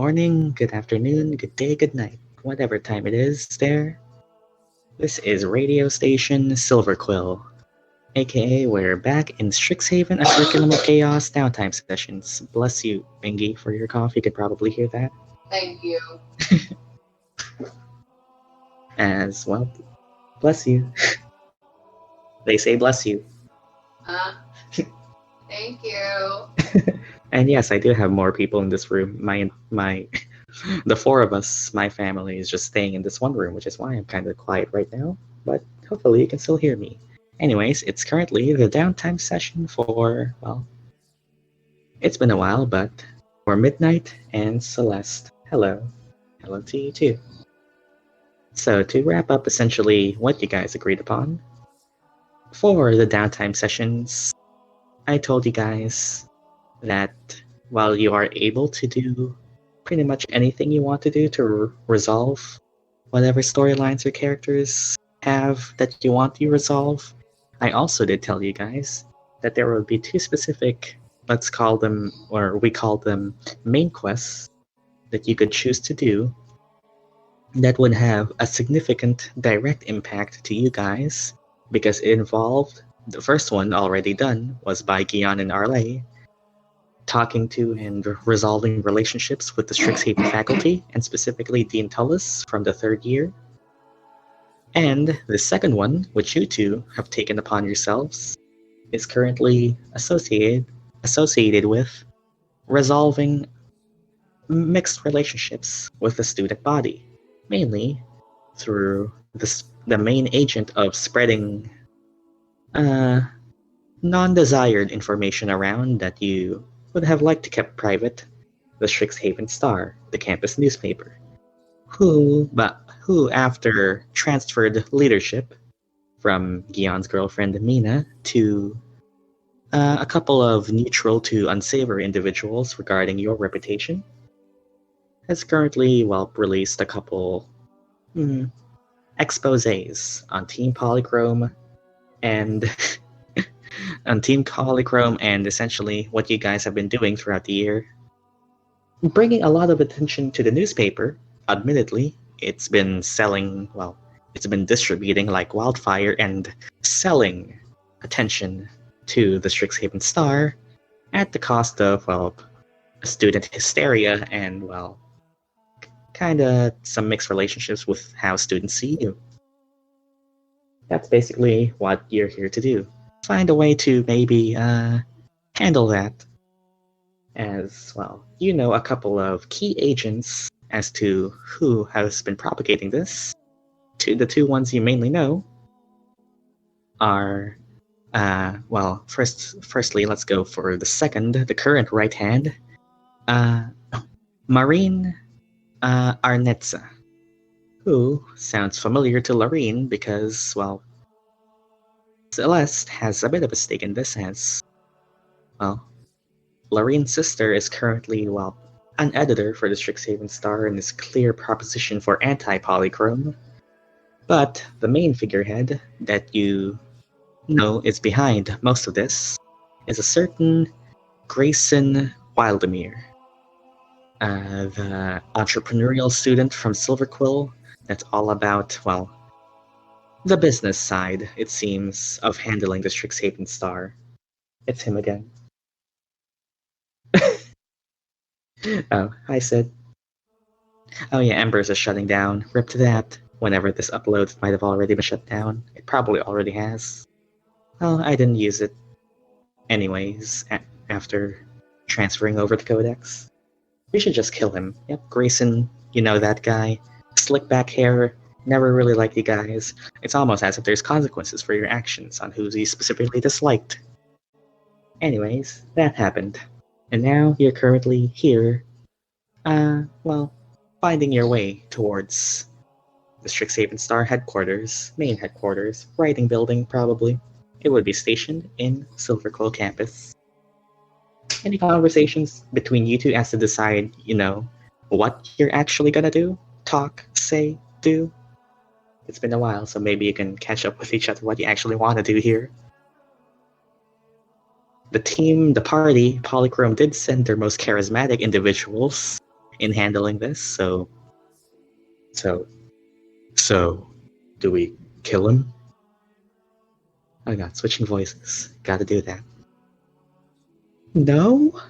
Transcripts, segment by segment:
morning, good afternoon, good day, good night, whatever time it is there. This is radio station Silverquill, aka we're back in Strixhaven, a curriculum of chaos downtime sessions. Bless you, Bingy, for your cough. You could probably hear that. Thank you. As well, bless you. They say bless you. Thank you. And yes, I do have more people in this room. The four of us, my family, is just staying in this one room, which is why I'm kind of quiet right now. But hopefully you can still hear me. Anyways, it's currently the downtime session for, well, it's been a while, but for Midnight and Celeste. Hello. Hello to you too. So to wrap up essentially what you guys agreed upon, for the downtime sessions, I told you guys that while you are able to do pretty much anything you want to do to resolve whatever storylines or characters have that you want to resolve, I also did tell you guys that there would be two specific, let's call them, or we call them main quests that you could choose to do that would have a significant direct impact to you guys because it involved, the first one already done was by Gyan and Arleigh, talking to and resolving relationships with the Strixhaven faculty, and specifically Dean Tullis from the third year. And the second one, which you two have taken upon yourselves, is currently associated with resolving mixed relationships with the student body, mainly through the main agent of spreading non-desired information around that you would have liked to keep private, the Strixhaven Star, the campus newspaper, who after transferred leadership from Gyan's girlfriend Mina to a couple of neutral to unsavory individuals regarding your reputation, has currently, released a couple exposés on Team Polychrome and essentially what you guys have been doing throughout the year, bringing a lot of attention to the newspaper. Admittedly, it's been distributing like wildfire and selling attention to the Strixhaven Star at the cost of, student hysteria and, kinda some mixed relationships with how students see you. That's basically what you're here to do. Find a way to maybe handle that. As well, you know a couple of key agents as to who has been propagating this. The two ones you mainly know are, firstly, let's go for the current right hand, Marine Arnetza, who sounds familiar to Lorene because, Celeste has a bit of a stake in this as, Lorene's sister is currently, an editor for the Strixhaven Star and is clear proposition for anti-polychrome. But the main figurehead that you know is behind most of this is a certain Grayson Wildemere, the entrepreneurial student from Silverquill that's all about, the business side, it seems, of handling the Strixhaven Star. It's him again. Oh, hi Sid. Oh yeah, Embers is shutting down. Rip to that. Whenever this upload might have already been shut down. It probably already has. Well, I didn't use it anyways after transferring over the codex. We should just kill him. Yep, Grayson, you know that guy. Slick back hair, never really liked you guys. It's almost as if there's consequences for your actions on who you specifically disliked. Anyways, that happened. And now you're currently here, finding your way towards the Strixhaven Star headquarters, main headquarters, writing building probably. It would be stationed in Silverquill campus. Any conversations between you two as to decide, what you're actually gonna do? Talk, say, do? It's been a while, so maybe you can catch up with each other what you actually want to do here. The party, Polychrome did send their most charismatic individuals in handling this. So, do we kill him? Oh god, switching voices. Gotta do that. No?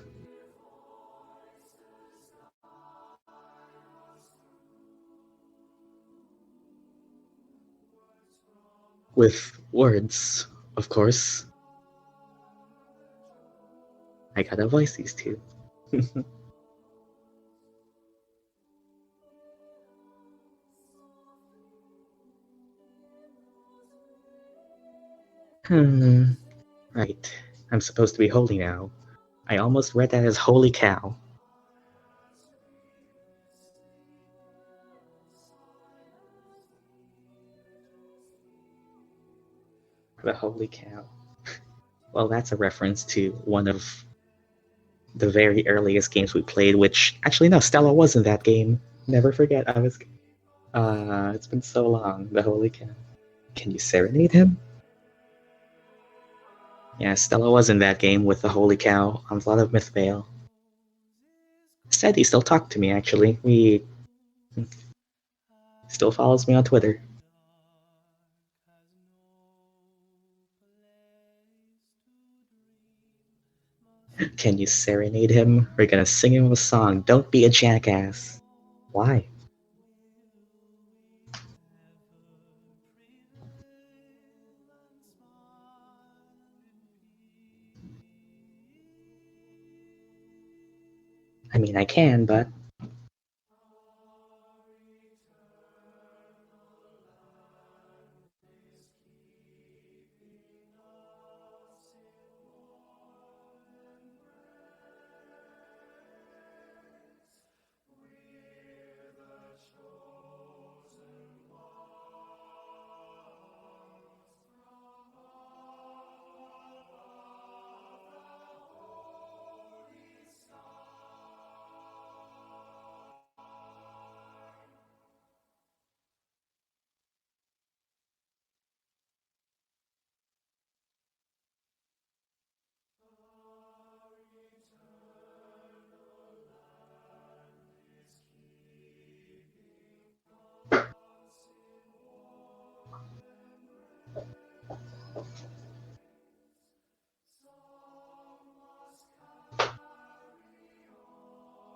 With words, of course. I gotta voice these two. Right. I'm supposed to be holy now. I almost read that as holy cow. The holy cow. Well, that's a reference to one of the very earliest games we played, which actually no, Stella was in that game. Never forget, I was. It's been so long. The holy cow. Can you serenade him? Yeah, Stella was in that game with the holy cow on Blood of Mythvale. Said he still talked to me. Actually, he still follows me on Twitter. Can you serenade him? We're gonna sing him a song. Don't be a jackass. Why? I mean, I can, but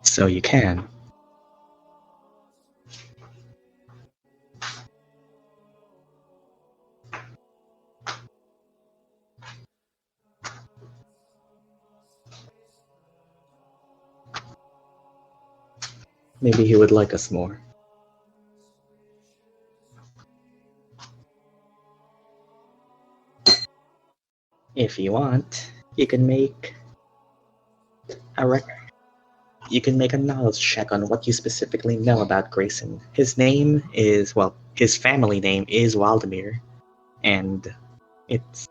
so you can. Maybe he would like us more. If you want, you can make a You can make a knowledge check on what you specifically know about Grayson. His name is, well, his family name is Waldemir, and it's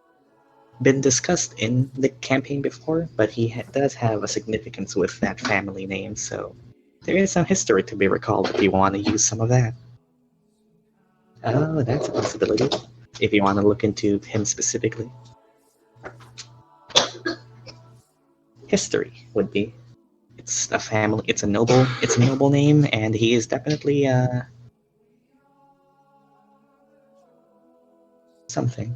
been discussed in the campaign before, but he does have a significance with that family name, so there is some history to be recalled if you want to use some of that. Oh, that's a possibility. If you want to look into him specifically. History would be. It's a family. It's a noble name, and he is definitely something.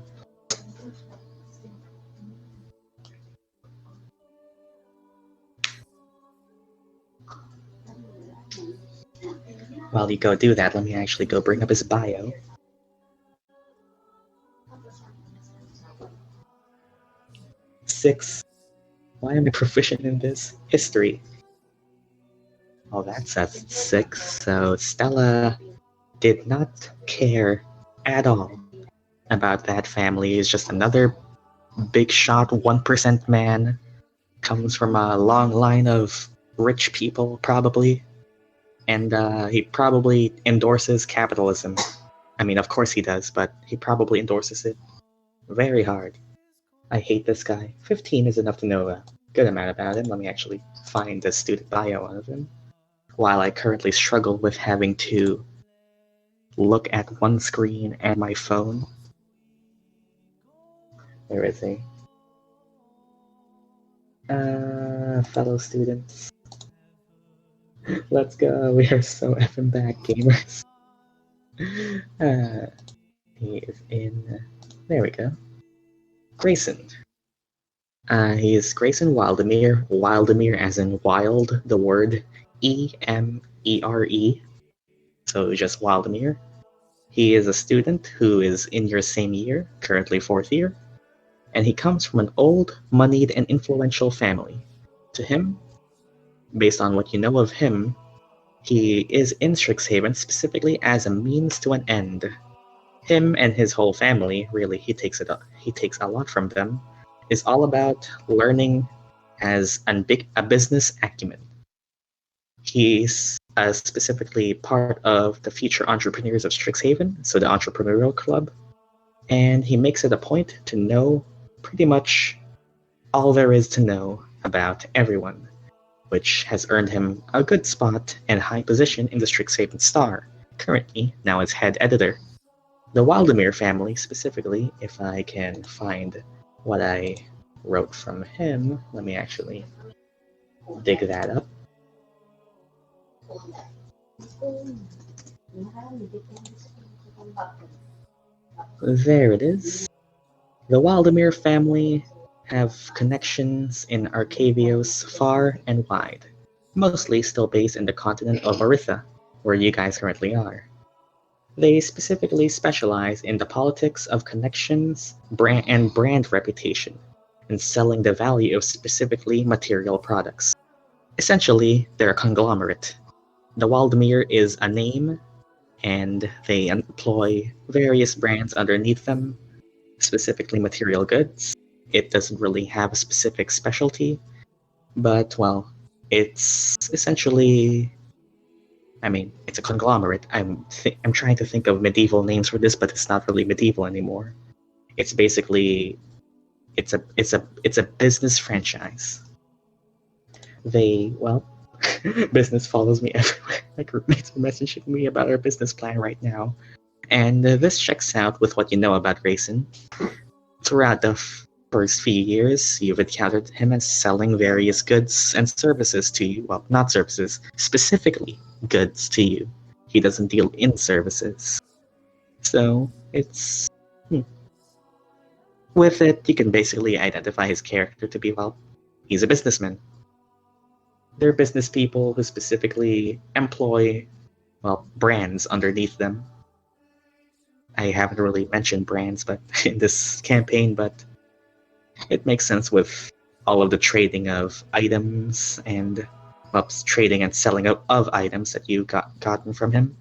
While you go do that, let me actually go bring up his bio. Six. Why am I proficient in this? History. Oh, that's a 6. So Stella did not care at all about that family. He's just another big shot 1% man. Comes from a long line of rich people, probably. And he probably endorses capitalism. I mean, of course he does, but he probably endorses it very hard. I hate this guy. 15 is enough to know a good amount about him. Let me actually find the student bio of him. While I currently struggle with having to look at one screen and my phone. Where is he? Fellow students. Let's go. We are so effing back, gamers. He is in. There we go. Grayson. He is Grayson Wildemere. Wildemere as in wild, the word Emere. So just Wildemere. He is a student who is in your same year, currently 4th year, and he comes from an old, moneyed, and influential family. To him, based on what you know of him, he is in Strixhaven specifically as a means to an end. Him and his whole family, really, he takes a lot from them, is all about learning as a business acumen. He's specifically part of the Future Entrepreneurs of Strixhaven, so the entrepreneurial club, and he makes it a point to know pretty much all there is to know about everyone, which has earned him a good spot and high position in the Strixhaven Star, currently now as head editor. The Wildemere family, specifically, if I can find what I wrote from him, let me actually dig that up. There it is. The Wildemere family have connections in Arcavios far and wide, mostly still based in the continent of Aritha, where you guys currently are. They specifically specialize in the politics of connections and brand reputation, and selling the value of specifically material products. Essentially, they're a conglomerate. The Waldemere is a name, and they employ various brands underneath them, specifically material goods. It doesn't really have a specific specialty, but, well, it's essentially... I mean, it's a conglomerate. I'm trying to think of medieval names for this, but it's not really medieval anymore. It's basically... It's a business franchise. They, well, business follows me everywhere. My groupmates are messaging me about our business plan right now. And this checks out with what you know about Grayson. Throughout the first few years, you've encountered him as selling various goods and services to you. Well, not services, specifically goods to you. He doesn't deal in services. So, it's... With it, you can basically identify his character to be, well, he's a businessman. They're business people who specifically employ, well, brands underneath them. I haven't really mentioned brands but in this campaign, but it makes sense with all of the trading of items and, well, trading and selling of items that you gotten from him.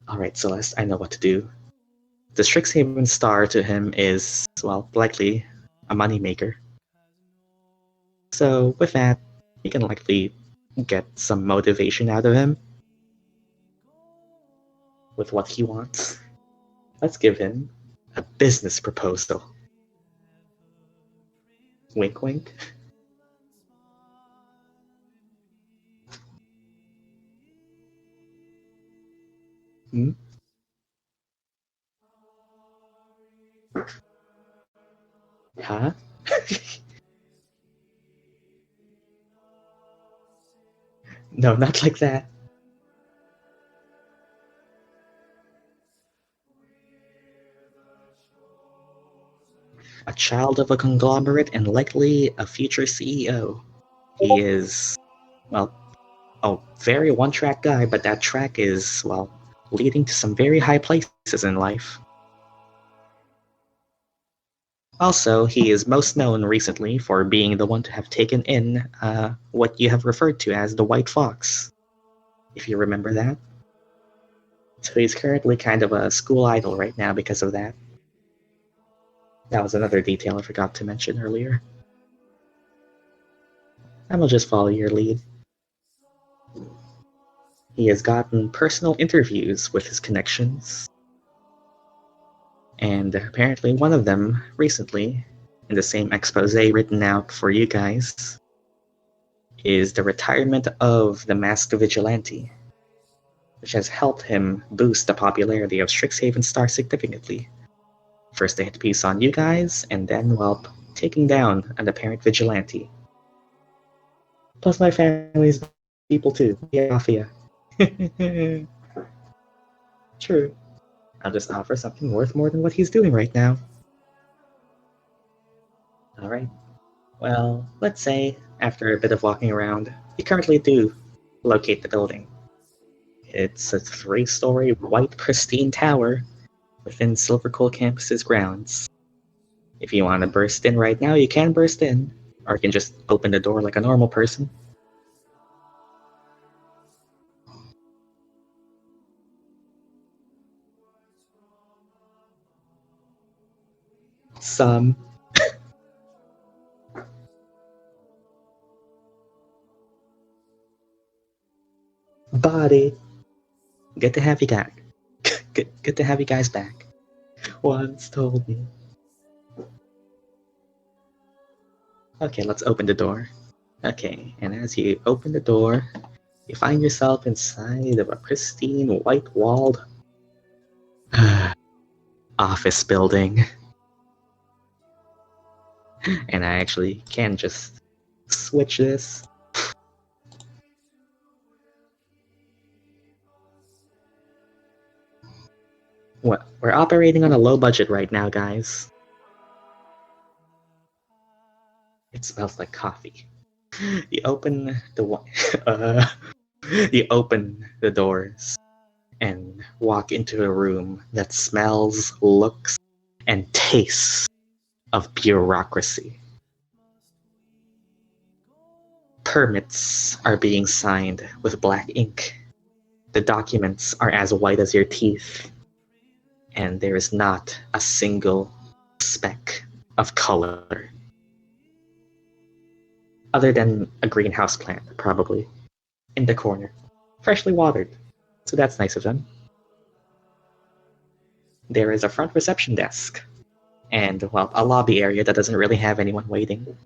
Alright, Celeste, I know what to do. The Strixhaven Star to him is, well, likely a moneymaker. So with that, you can likely get some motivation out of him with what he wants. Let's give him a business proposal. Wink wink. Hmm? Huh? No, not like that. A child of a conglomerate and likely a future CEO. He is, well, a very one-track guy, but that track is, well, leading to some very high places in life. Also, he is most known recently for being the one to have taken in what you have referred to as the White Fox, if you remember that. So he's currently kind of a school idol right now because of that. That was another detail I forgot to mention earlier. I will just follow your lead. He has gotten personal interviews with his connections, and apparently one of them recently, in the same expose written out for you guys, is the retirement of the Masked Vigilante, which has helped him boost the popularity of Strixhaven Star significantly. First a hit piece on you guys, and then, well, taking down an apparent vigilante. Plus my family's People too. Yeah, mafia. True. I'll just offer something worth more than what he's doing right now. Alright. Well, let's say, after a bit of walking around, you currently do locate the building. It's a 3-story white pristine tower within Silvercoal campus's grounds. If you want to burst in right now, you can burst in, or you can just open the door like a normal person. Some. Body. Good to have you back. Good to have you guys back. Once told me. Okay, let's open the door. Okay, and as you open the door, you find yourself inside of a pristine, white-walled office building. And I actually can just switch this. What? We're operating on a low budget right now, guys. It smells like coffee. You open the you open the doors and walk into a room that smells, looks, and tastes of bureaucracy. Permits are being signed with black ink. The documents are as white as your teeth, and there is not a single speck of color. Other than a greenhouse plant, probably, in the corner. Freshly watered, so that's nice of them. There is a front reception desk, and, well, a lobby area that doesn't really have anyone waiting.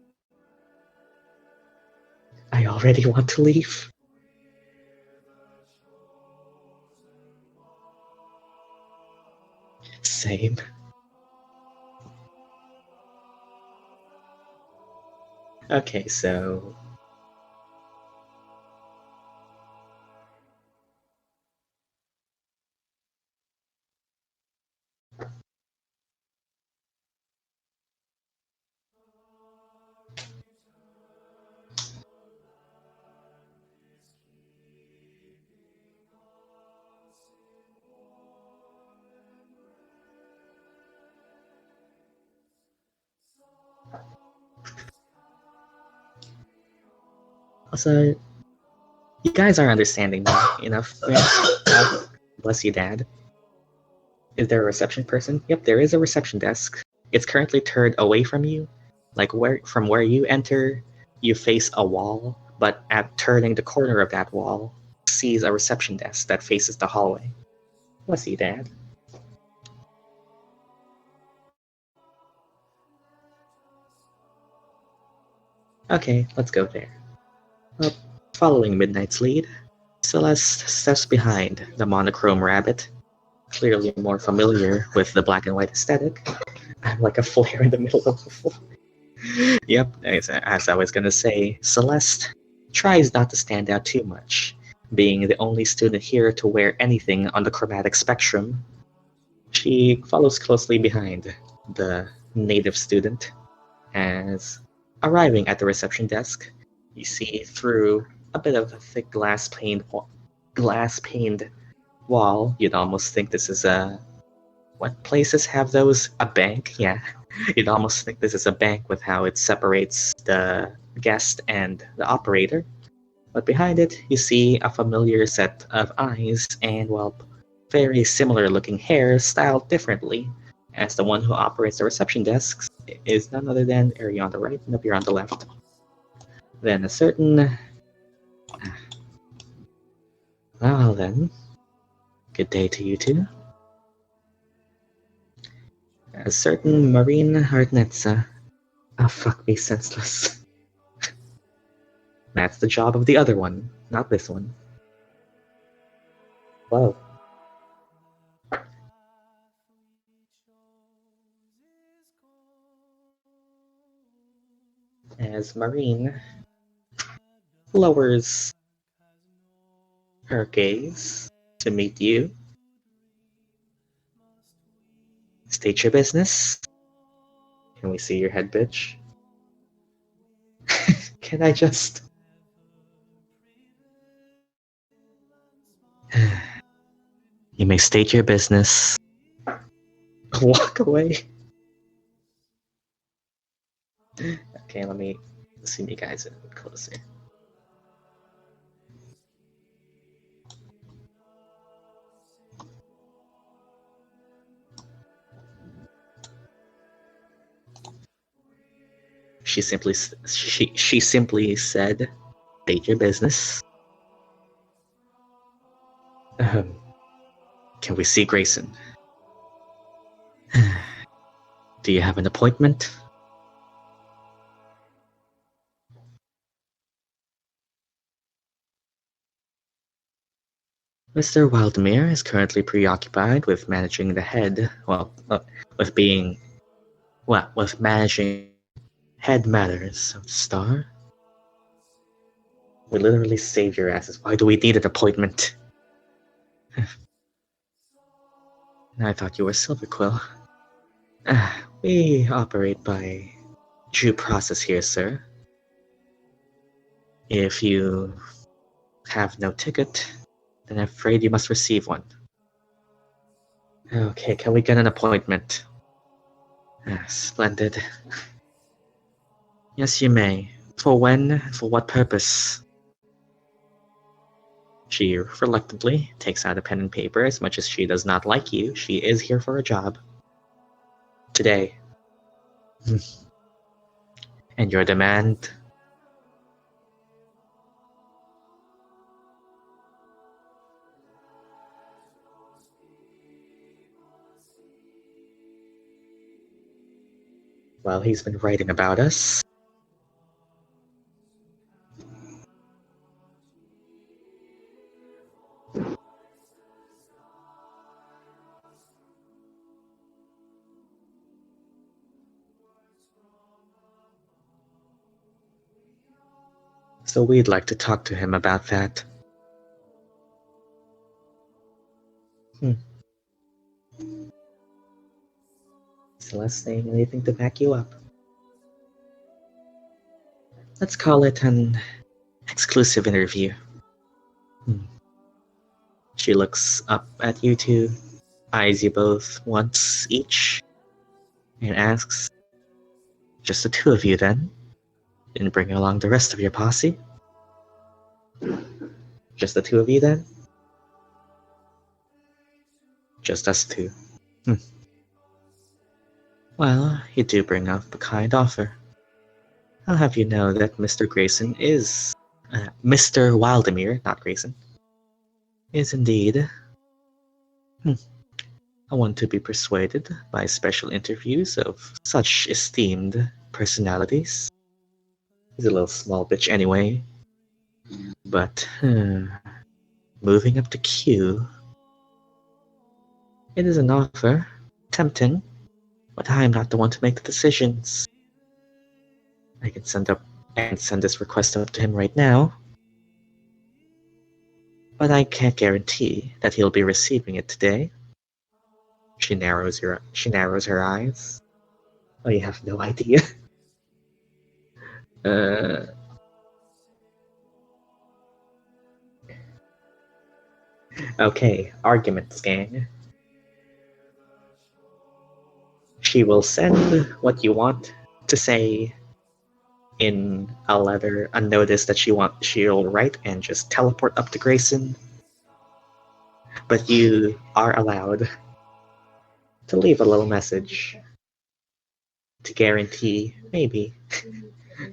I already want to leave. Same. Okay, so... Also, you guys are understanding me enough. Bless you, Dad. Is there a reception person? Yep, there is a reception desk. It's currently turned away from you. Like, from where you enter, you face a wall, but at turning the corner of that wall, sees a reception desk that faces the hallway. Bless you, Dad. Okay, let's go there. Well, following Midnight's lead, Celeste steps behind the monochrome rabbit, clearly more familiar with the black and white aesthetic. I'm like a flare in the middle of the floor. Yep, as I was gonna say, Celeste tries not to stand out too much, being the only student here to wear anything on the chromatic spectrum. She follows closely behind the native student, as arriving at the reception desk, you see through a bit of a thick glass-paned wall. You'd almost think this is a... What places have those? A bank? Yeah. You'd almost think this is a bank with how it separates the guest and the operator. But behind it, you see a familiar set of eyes and, well, very similar looking hair styled differently, as the one who operates the reception desks is none other than... Are you on the right? Nope, you're on the left. Then a certain... Well then, good day to you two. A certain Marine Hartnetza. Oh, fuck me senseless. That's the job of the other one, not this one. Whoa. As Marine lowers her gaze to meet you. State your business. Can we see your head, bitch? Can I just... You may state your business. Walk away. Okay, let me zoom you guys in closer. She simply said, "State your business." Can we see Grayson? Do you have an appointment? Mr. Wildemere is currently preoccupied with managing the head, with managing head matters of the star. We literally saved your asses. Why do we need an appointment? I thought you were Silverquill. We operate by due process here, sir. If you have no ticket, then I'm afraid you must receive one. Okay, can we get an appointment? Splendid. Yes, you may. For when? For what purpose? She reluctantly takes out a pen and paper. As much as she does not like you, she is here for a job. Today. And your demand? Well, he's been writing about us. So we'd like to talk to him about that. Celeste saying anything to back you up? Let's call it an exclusive interview. She looks up at you two, eyes you both once each, and asks, "Just the two of you then? Didn't bring along the rest of your posse? Just the two of you then?" "Just us two." Well, you do bring up a kind offer. I'll have you know that Mr. Wildemere, not Grayson, is indeed I want to be persuaded by special interviews of such esteemed personalities. He's a little small bitch anyway. But, moving up the queue. It is an offer. Tempting. But I am not the one to make the decisions. I can send this request up to him right now. But I can't guarantee that he'll be receiving it today. She narrows her eyes. Oh, you have no idea. Okay, arguments, gang. She will send what you want to say in a letter, a notice that she'll write and just teleport up to Grayson. But you are allowed to leave a little message to guarantee, maybe,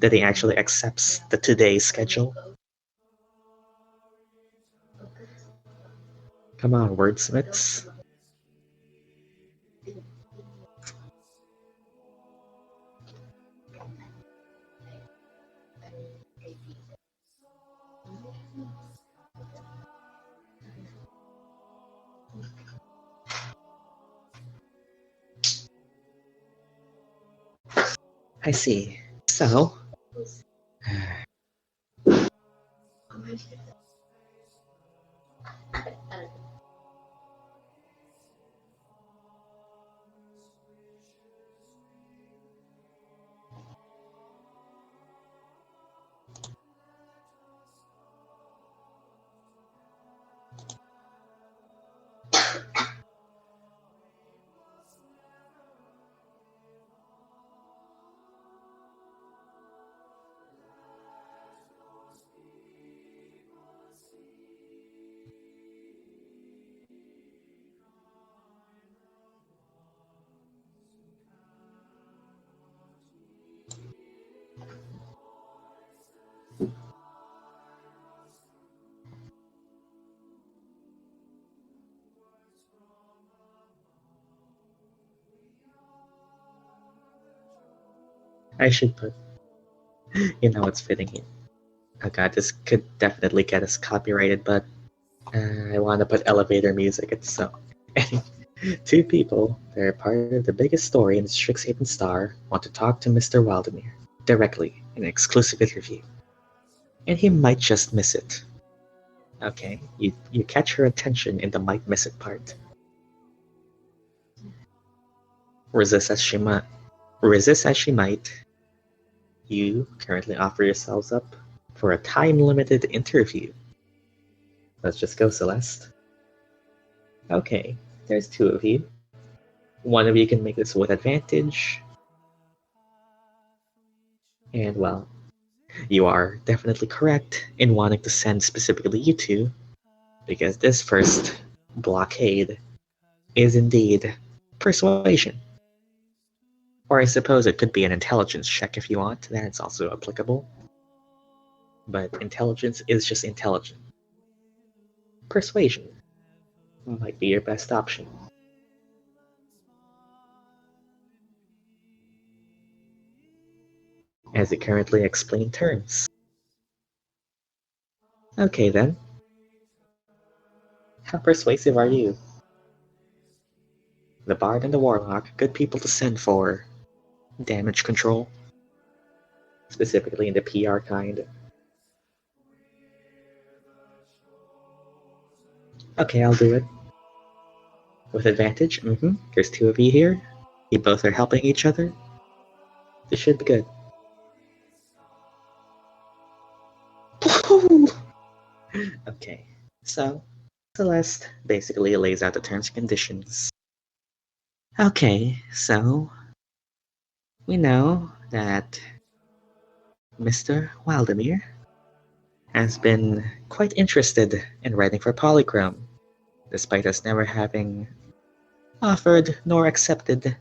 that he actually accepts the today's schedule. Come on, wordsmiths. I see. So, I should put, what's fitting here. Oh god, this could definitely get us copyrighted, but I want to put elevator music. It's so. Two people that are part of the biggest story in the Strixhaven Star want to talk to Mr. Waldemir directly in an exclusive interview. And he might just miss it. Okay, you catch her attention in the might miss it part. Resist as she might, you currently offer yourselves up for a time-limited interview. Let's just go, Celeste. Okay, there's two of you. One of you can make this with advantage. And well, you are definitely correct in wanting to send specifically you two, because this first blockade is indeed persuasion. Or I suppose it could be an intelligence check if you want, that's also applicable. But intelligence is just intelligent. Persuasion might be your best option. As it currently explained terms. Okay then. How persuasive are you? The Bard and the Warlock, good people to send for damage control. Specifically in the PR kind. Okay, I'll do it. With advantage? There's two of you here. You both are helping each other. This should be good. Okay, so Celeste basically lays out the terms and conditions. Okay, so we know that Mr. Waldemir has been quite interested in writing for Polychrome, despite us never having offered nor accepted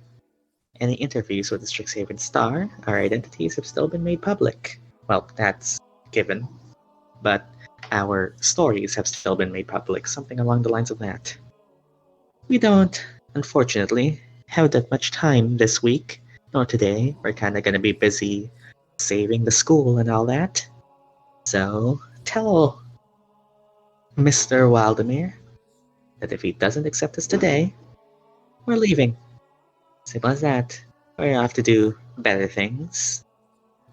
any interviews with the Strixhaven Star. Our identities have still been made public. Well, that's given, but our stories have still been made public, something along the lines of that. We don't, unfortunately, have that much time this week, nor today. We're kinda gonna be busy saving the school and all that. So, tell Mr. Waldemir that if he doesn't accept us today, we're leaving. Simple as that. We have to do better things.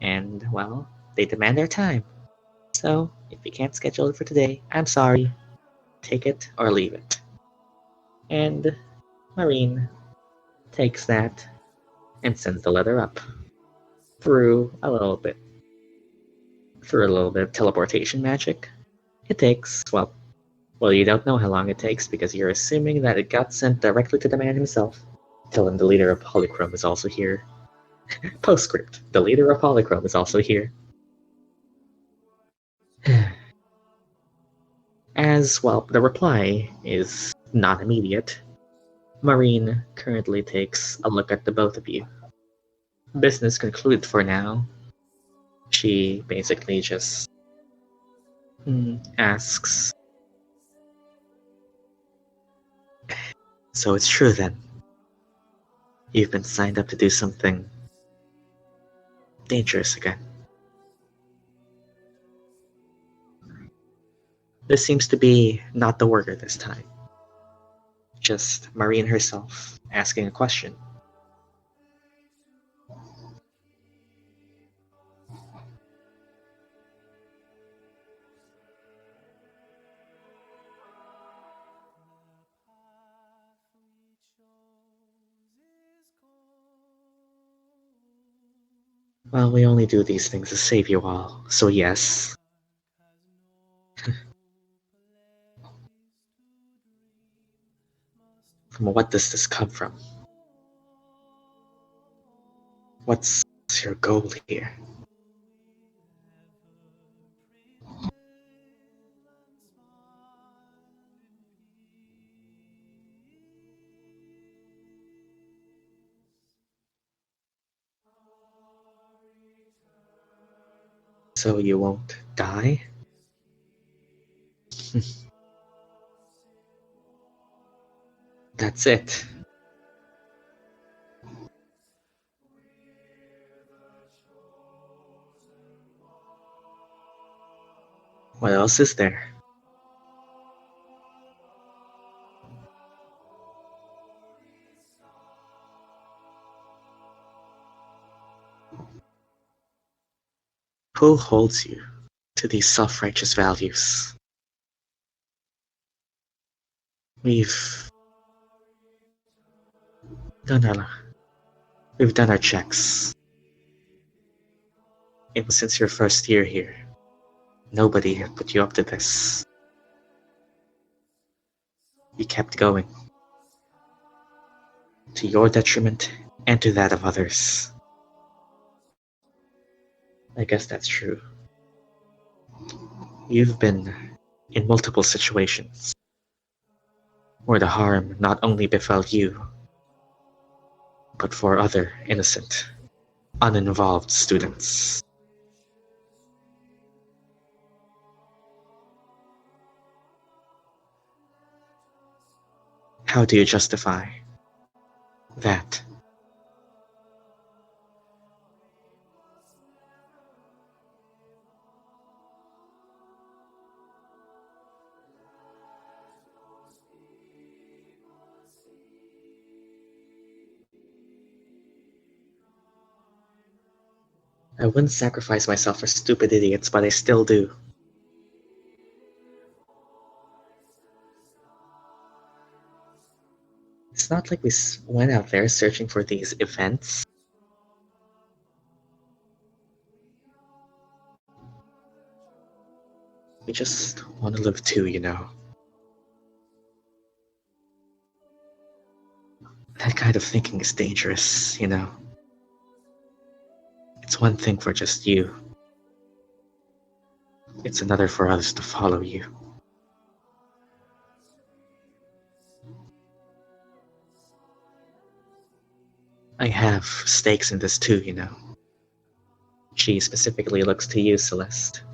And, well, they demand our time. So, if you can't schedule it for today, I'm sorry. Take it or leave it. And Marine takes that and sends the letter up. Through a little bit of teleportation magic. It takes, well, you don't know how long it takes because you're assuming that it got sent directly to the man himself. Tell him the leader of Polychrome is also here. Postscript, the leader of Polychrome is also here. As, well, the reply is not immediate, Marine currently takes a look at the both of you. Business concluded for now. She basically just asks, so it's true then. You've been signed up to do something dangerous again. This seems to be not the worker this time. Just Marine herself asking a question. Well, we only do these things to save you all, so yes. What does this come from? What's your goal here? So you won't die? That's it. What else is there? Who holds you to these self-righteous values? We've done our we've done our checks. Even since your first year here, nobody had put you up to this. You kept going, to your detriment and to that of others. I guess that's true. You've been in multiple situations where the harm not only befell you, but for other innocent, uninvolved students. How do you justify that? I wouldn't sacrifice myself for stupid idiots, but I still do. It's not like we went out there searching for these events. We just want to live too, you know. That kind of thinking is dangerous, you know. It's one thing for just you. It's another for others to follow you. I have stakes in this too, you know. She specifically looks to you, Celeste.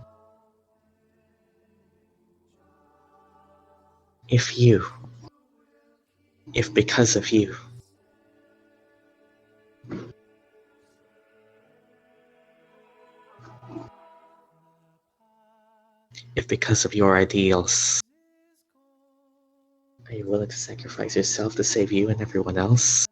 If because of you, if because of your ideals, are you willing to sacrifice yourself to save you and everyone else?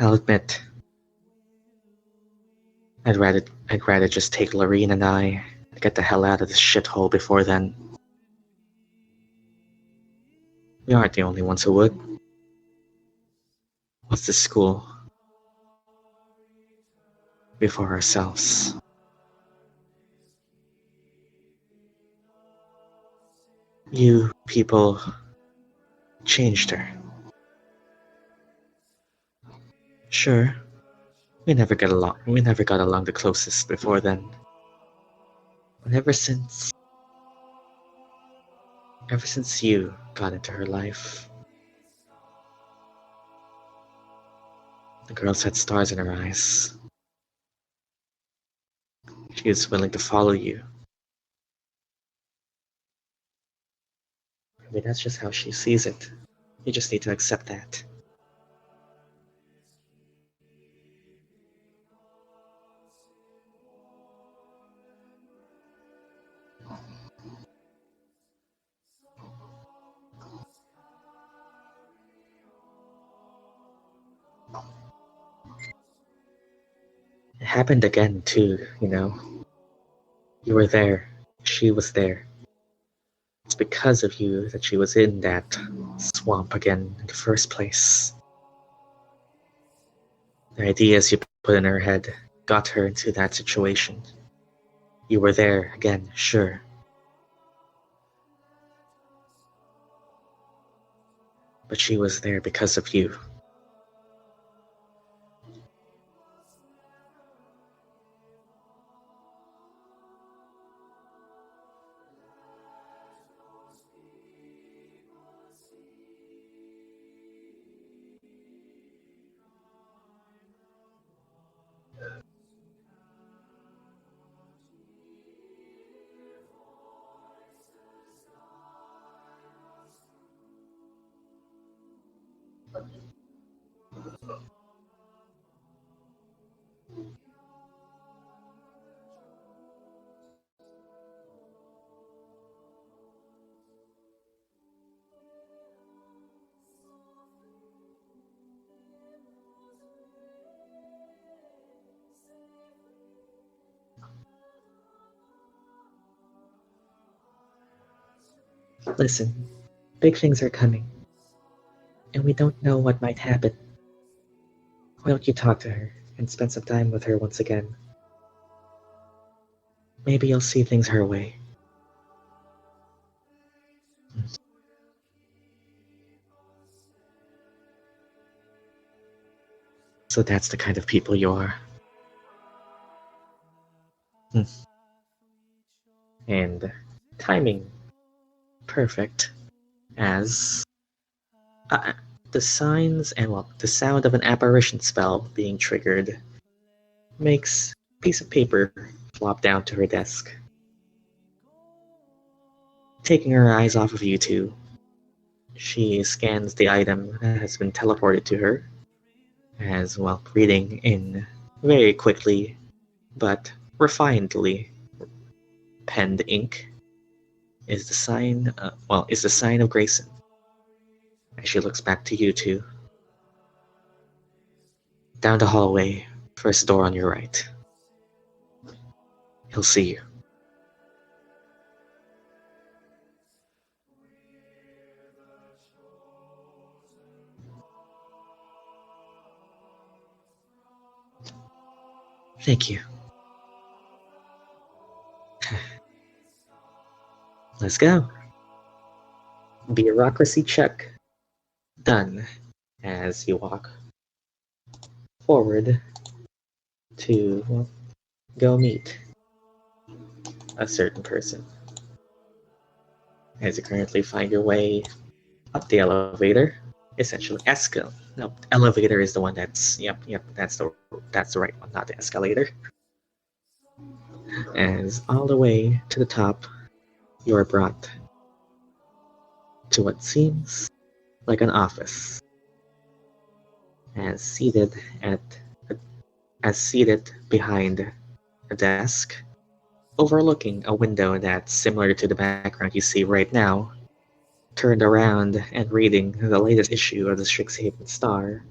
I'll admit, I'd rather just take Lorene and I get the hell out of this shithole before then. We aren't the only ones who would. What's this school? Before ourselves. You people changed her. Sure, we never got along the closest before then. But ever since you got into her life, the girl's had stars in her eyes. She is willing to follow you. I mean, that's just how she sees it. You just need to accept that. It happened again, too, you know. You were there. She was there. It's because of you that she was in that swamp again in the first place. The ideas you put in her head got her into that situation. You were there again, sure. But she was there because of you. Listen, big things are coming, and we don't know what might happen. Why don't you talk to her and spend some time with her once again? Maybe you'll see things her way. So that's the kind of people you are. And timing perfect as the signs and the sound of an apparition spell being triggered makes a piece of paper flop down to her desk. Taking her eyes off of you two, she scans the item that has been teleported to her, as well, reading in very quickly but refinedly penned ink is the sign of Grayson. As she looks back to you two. Down the hallway, first door on your right. He'll see you. Thank you. Let's go. Bureaucracy check. Done. As you walk forward to go meet a certain person. As you currently find your way up the elevator, essentially no, elevator is the one that's that's the right one, not the escalator. As all the way to the top, you are brought to what seems like an office. As seated behind a desk, overlooking a window that's similar to the background you see right now, turned around and reading the latest issue of the Strixhaven Star,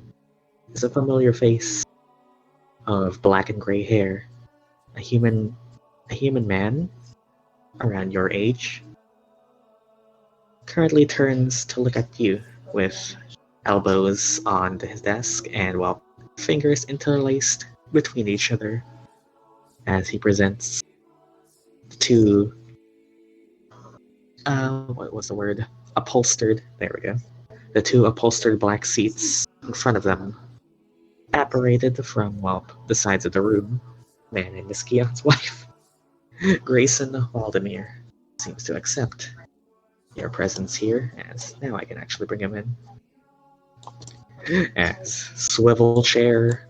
is a familiar face of black and gray hair, a human man around your age, currently turns to look at you with elbows on his desk and fingers interlaced between each other as he presents two what was the word? Upholstered, there we go. The two upholstered black seats in front of them, apparated from, the sides of the room. Man and Miss Gyan's wife. Grayson Waldemir seems to accept your presence here, as now I can actually bring him in. As swivel chair,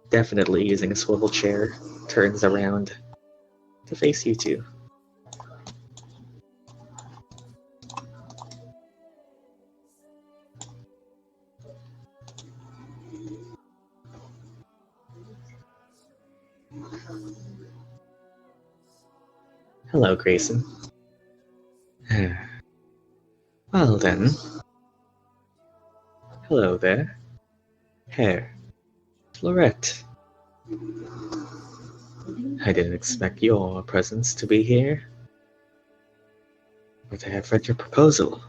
definitely using a swivel chair, turns around to face you two. Hello, Grayson. Well then. Hello there. Hare. Fleuret. I didn't expect your presence to be here, but I have read your proposal.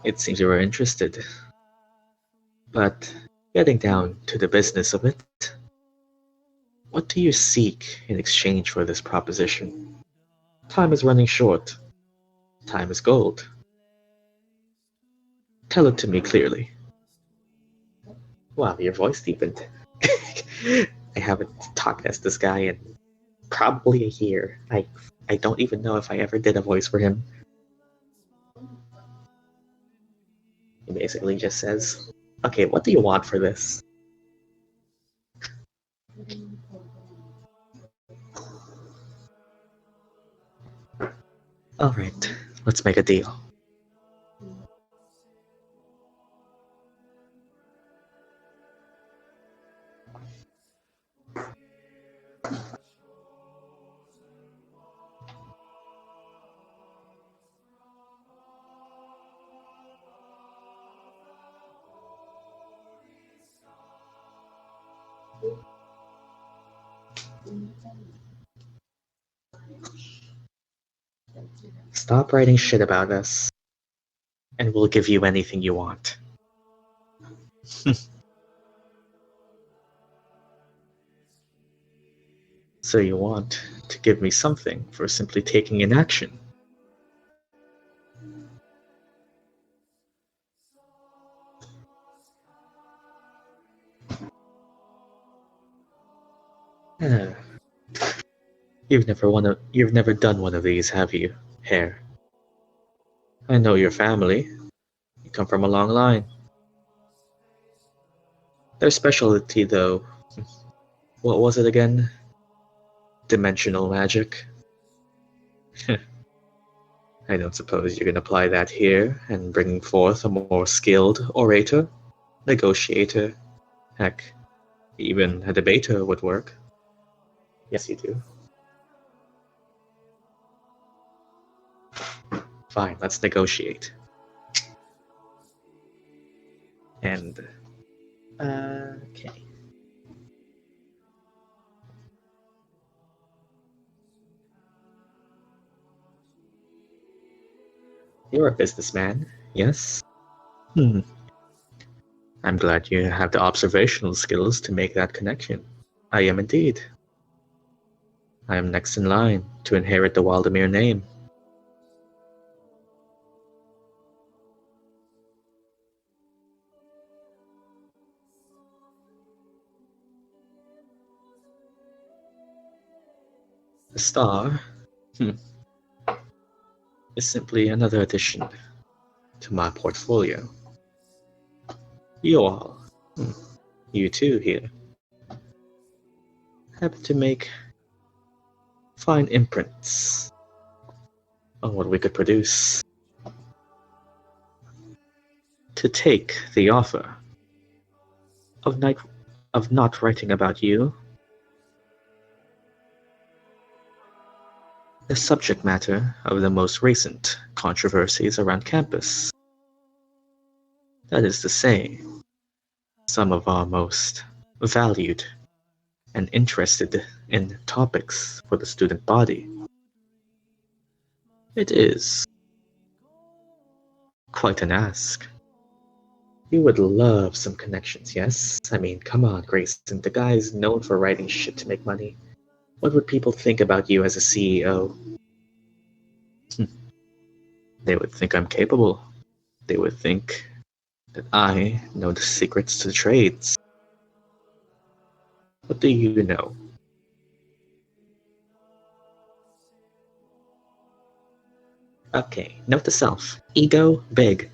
It seems you were interested. But getting down to the business of it, what do you seek in exchange for this proposition? Time is running short. Time is gold. Tell it to me clearly. Wow, your voice deepened. I haven't talked as this guy in probably a year. I don't even know if I ever did a voice for him. He basically just says, okay, what do you want for this? Alright, let's make a deal. Stop writing shit about us, and we'll give you anything you want. So you want to give me something for simply taking an action? Ah. You've never done one of these, have you, Hare? I know your family. You come from a long line. Their specialty, though, what was it again? Dimensional magic? I don't suppose you can apply that here and bring forth a more skilled orator, negotiator, heck, even a debater would work. Yes, you do. Fine, let's negotiate. And, okay. You're a businessman, yes? I'm glad you have the observational skills to make that connection. I am indeed. I am next in line to inherit the Waldemir name. The star is simply another addition to my portfolio. You all, you too here, happen to make fine imprints on what we could produce. To take the offer of not writing about you, the subject matter of the most recent controversies around campus. That is to say, some of our most valued and interested in topics for the student body. It is quite an ask. You would love some connections, yes? I mean, come on, Grayson, the guy's known for writing shit to make money. What would people think about you as a CEO? They would think I'm capable. They would think that I know the secrets to the trades. What do you know? Okay, note to self. Ego big.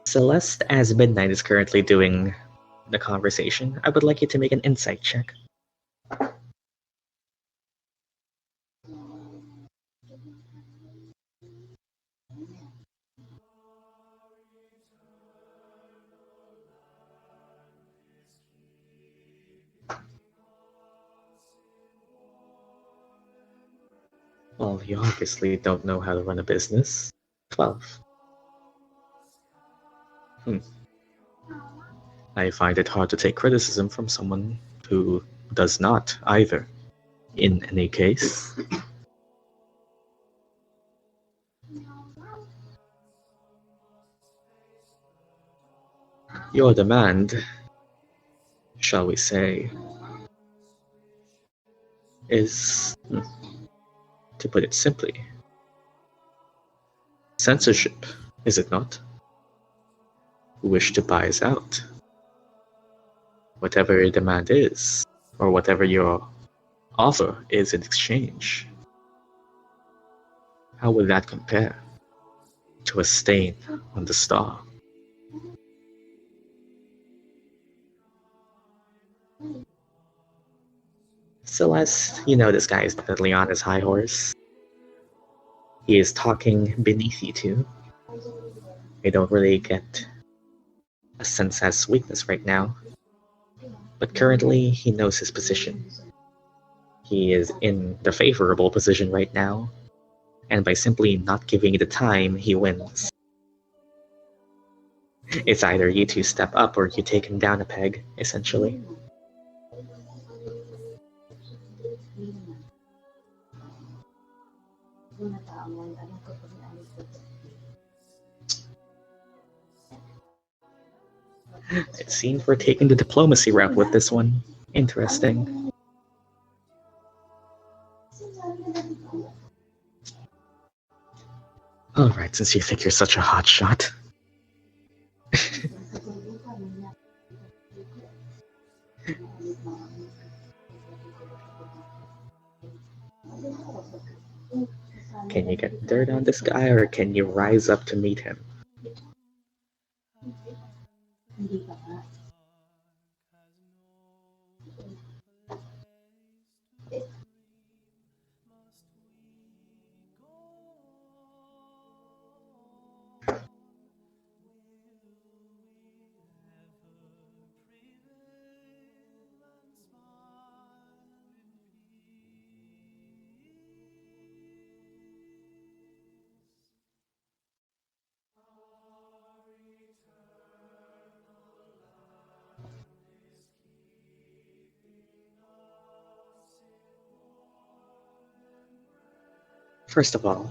Celeste, as Midnight is currently doing the conversation, I would like you to make an insight check. Well, you obviously don't know how to run a business. 12. I find it hard to take criticism from someone who does not either. In any case, your demand, shall we say, is, to put it simply, censorship, is it not? Who wish to buy us out. Whatever your demand is, or whatever your offer is in exchange, how would that compare to a stain on the star? Celeste, you know this guy is definitely on his high horse. He is talking beneath you two. You don't really get a sense as weakness right now. But currently, he knows his position. He is in the favorable position right now And by simply not giving you the time, he wins. It's either you two step up or you take him down a peg, essentially. It seems we're taking the diplomacy route with this one. Interesting. Alright, since you think you're such a hot shot. Can you get dirt on this guy, or can you rise up to meet him? First of all,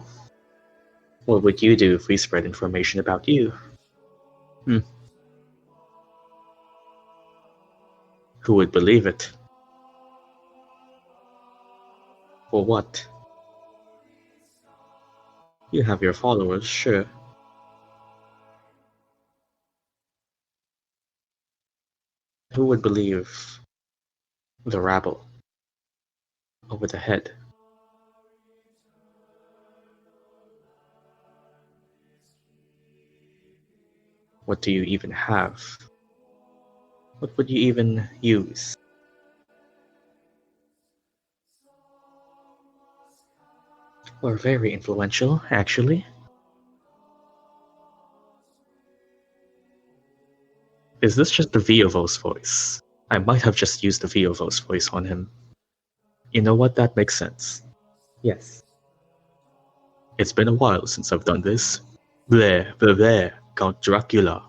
what would you do if we spread information about you? Who would believe it? For what? You have your followers, sure. Who would believe the rabble over the head? What do you even have? What would you even use? We're very influential, actually. Is this just the Viovo's voice? I might have just used the Viovo's voice on him. You know what? That makes sense. Yes. It's been a while since I've done this. There, there, Count Dracula.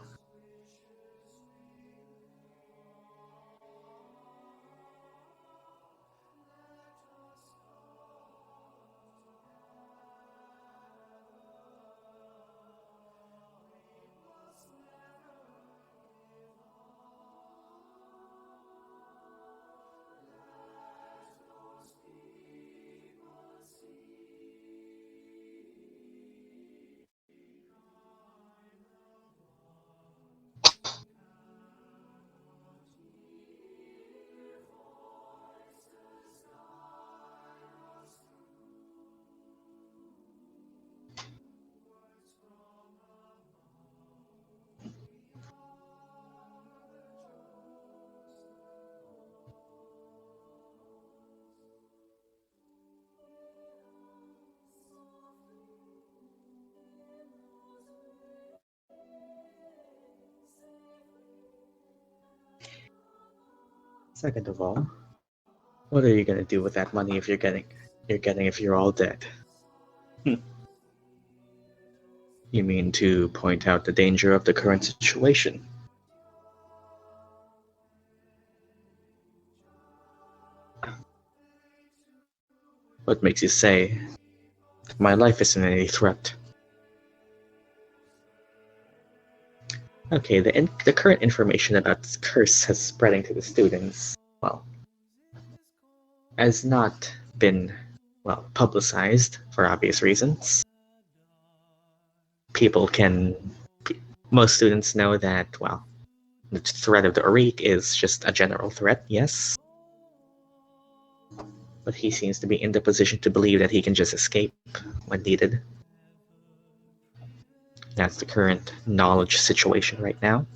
Second of all, what are you gonna do with that money if you're getting if you're all dead? You mean to point out the danger of the current situation? What makes you say my life isn't any threat? Okay, the current information about this curse has spreading to the students, well, has not been, well, publicized for obvious reasons. People can, most students know that, well, the threat of the Arik is just a general threat, yes. But he seems to be in the position to believe that he can just escape when needed. That's the current knowledge situation right now.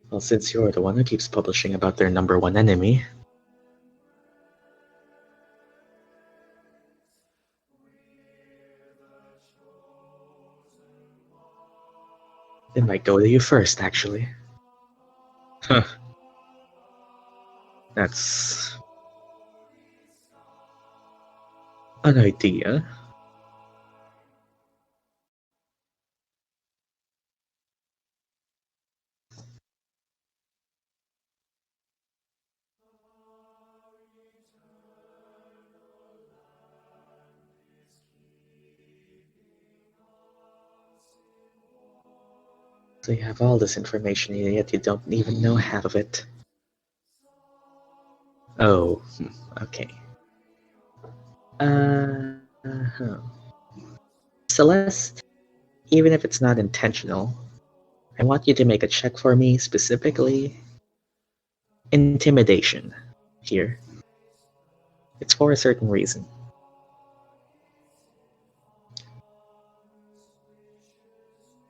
Well, since you're the one who keeps publishing about their number one enemy, It might go to you first, actually. Huh. That's an idea. So you have all this information, yet you don't even know half of it. Oh, okay. Uh-huh. Celeste, even if it's not intentional, I want you to make a check for me, specifically intimidation here. It's for a certain reason.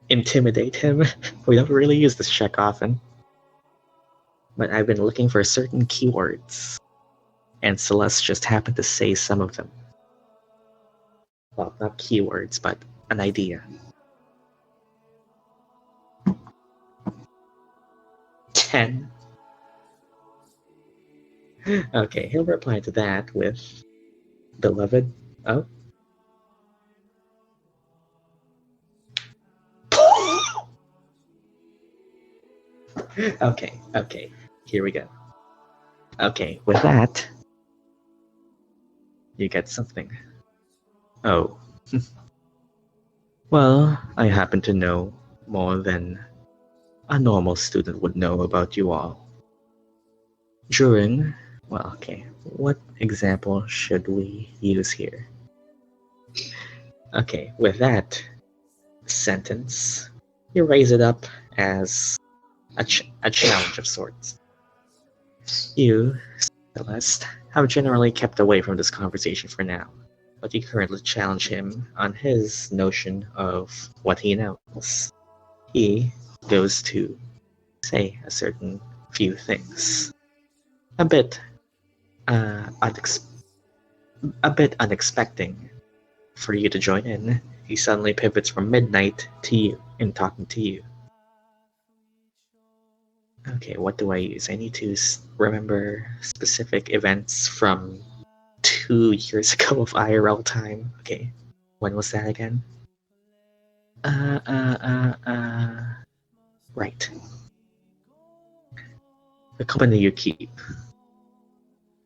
Intimidate him? We don't really use this check often. But I've been looking for certain keywords, and Celeste just happened to say some of them. Well, not keywords, but an idea. 10. Okay, he'll reply to that with beloved. Oh. Okay, here we go. Okay, with that, you get something. Oh. Well, I happen to know more than a normal student would know about you all. During, well, okay, what example should we use here? Okay, with that sentence, you raise it up as a challenge of sorts. You, Celeste, have generally kept away from this conversation for now, but you currently challenge him on his notion of what he knows. He goes to say a certain few things. A bit unexpected for you to join in. He suddenly pivots from midnight to you in talking to you. Okay, what do I use? I need to remember specific events from 2 years ago of IRL time. Okay, when was that again? Right. The company you keep.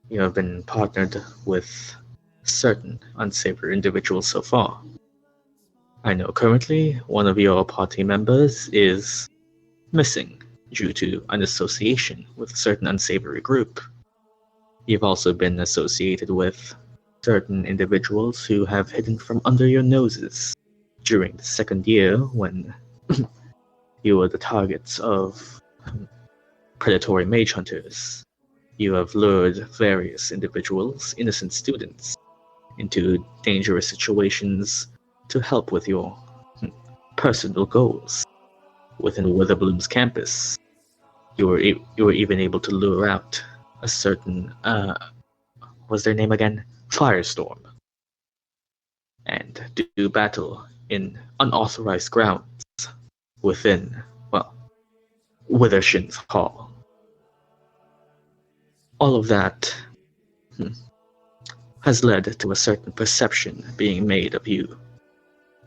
You have been partnered with certain unsavory individuals so far. I know currently one of your party members is missing due to an association with a certain unsavory group. You've also been associated with certain individuals who have hidden from under your noses during the second year when you were the targets of predatory mage hunters. You have lured various individuals, innocent students, into dangerous situations to help with your personal goals. Within Witherbloom's campus, you were even able to lure out a certain what's their name again? Firestorm, and do battle in unauthorized grounds within, well, Withershin's Hall. All of that has led to a certain perception being made of you.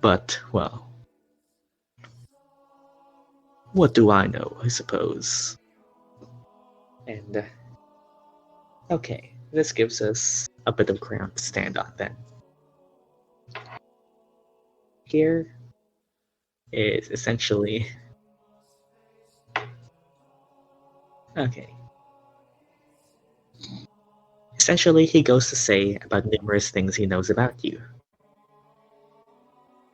But, well, what do I know, I suppose? And, okay, this gives us a bit of ground to stand on then. Here is essentially... Okay. Essentially, he goes to say about numerous things he knows about you.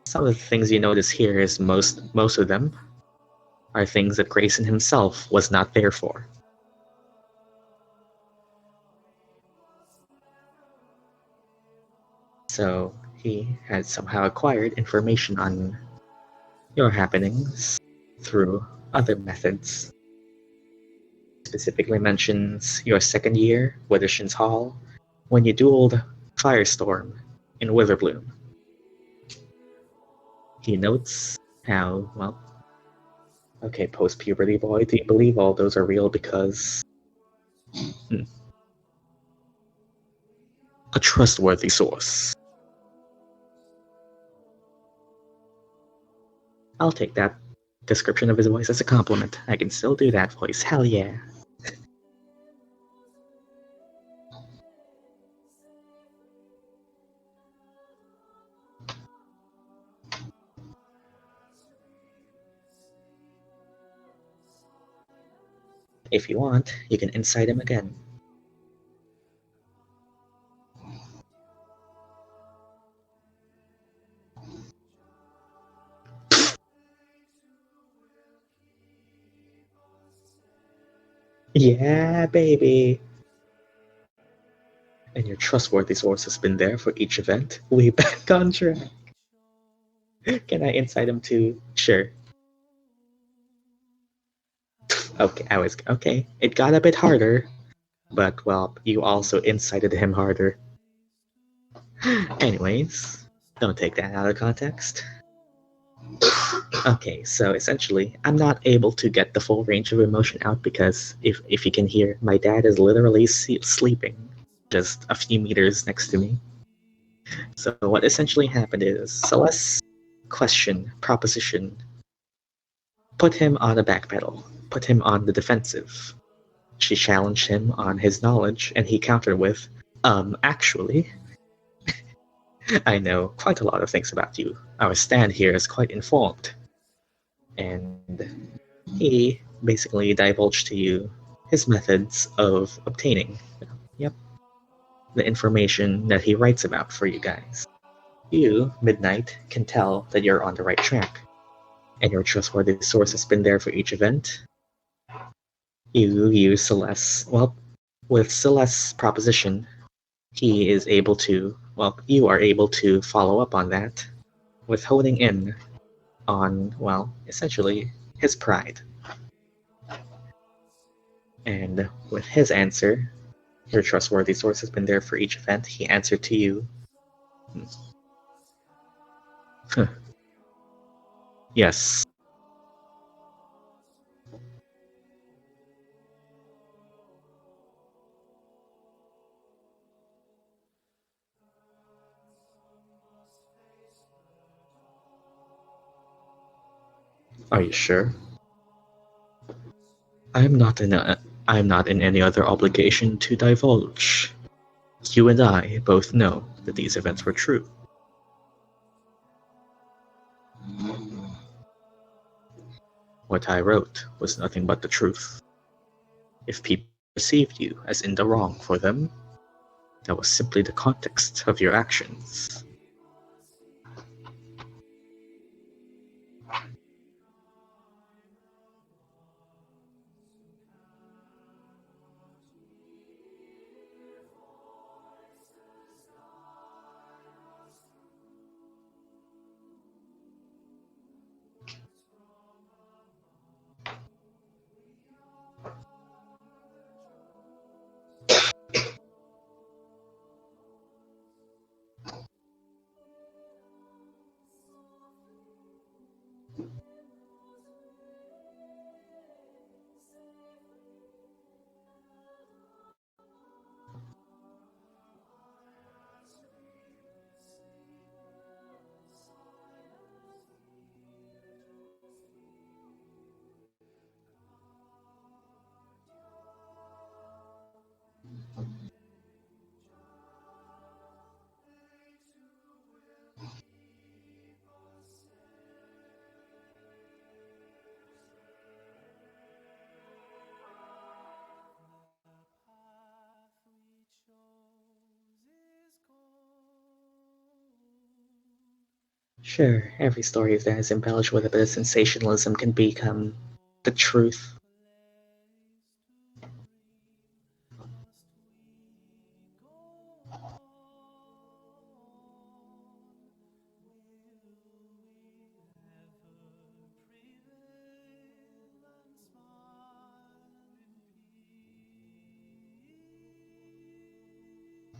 Some of the things you notice here is most of them are things that Grayson himself was not there for. So he had somehow acquired information on your happenings through other methods. Specifically mentions your second year, Withershin's Hall, when you dueled Firestorm in Witherbloom. He notes how, well, Okay, post-puberty boy, do you believe all those are real because... A trustworthy source. I'll take that description of his voice as a compliment. I can still do that voice, hell yeah. If you want, you can incite him again. Yeah, baby! And your trustworthy source has been there for each event. We back on track. Can I incite him too? Sure. Okay. It got a bit harder, but well, you also incited him harder. Anyways, don't take that out of context. Okay, so essentially, I'm not able to get the full range of emotion out because if you can hear, my dad is literally sleeping just a few meters next to me. So what essentially happened is Celeste's proposition, put him on a backpedal, put him on the defensive. She challenged him on his knowledge, and he countered with, actually, I know quite a lot of things about you. Our stand here is quite informed. And he basically divulged to you his methods of obtaining, yep, the information that he writes about for you guys. You, Midnight, can tell that you're on the right track, and your trustworthy source has been there for each event. You use Celeste, well, with Celeste's proposition, he is able to, well, you are able to follow up on that with honing in on, well, essentially, his pride. And with his answer, your trustworthy source has been there for each event, he answered to you. Yes. Are you sure? I am not in any other obligation to divulge. You and I both know that these events were true. What I wrote was nothing but the truth. If people perceived you as in the wrong for them, that was simply the context of your actions. Sure, every story that is embellished with a bit of sensationalism can become the truth.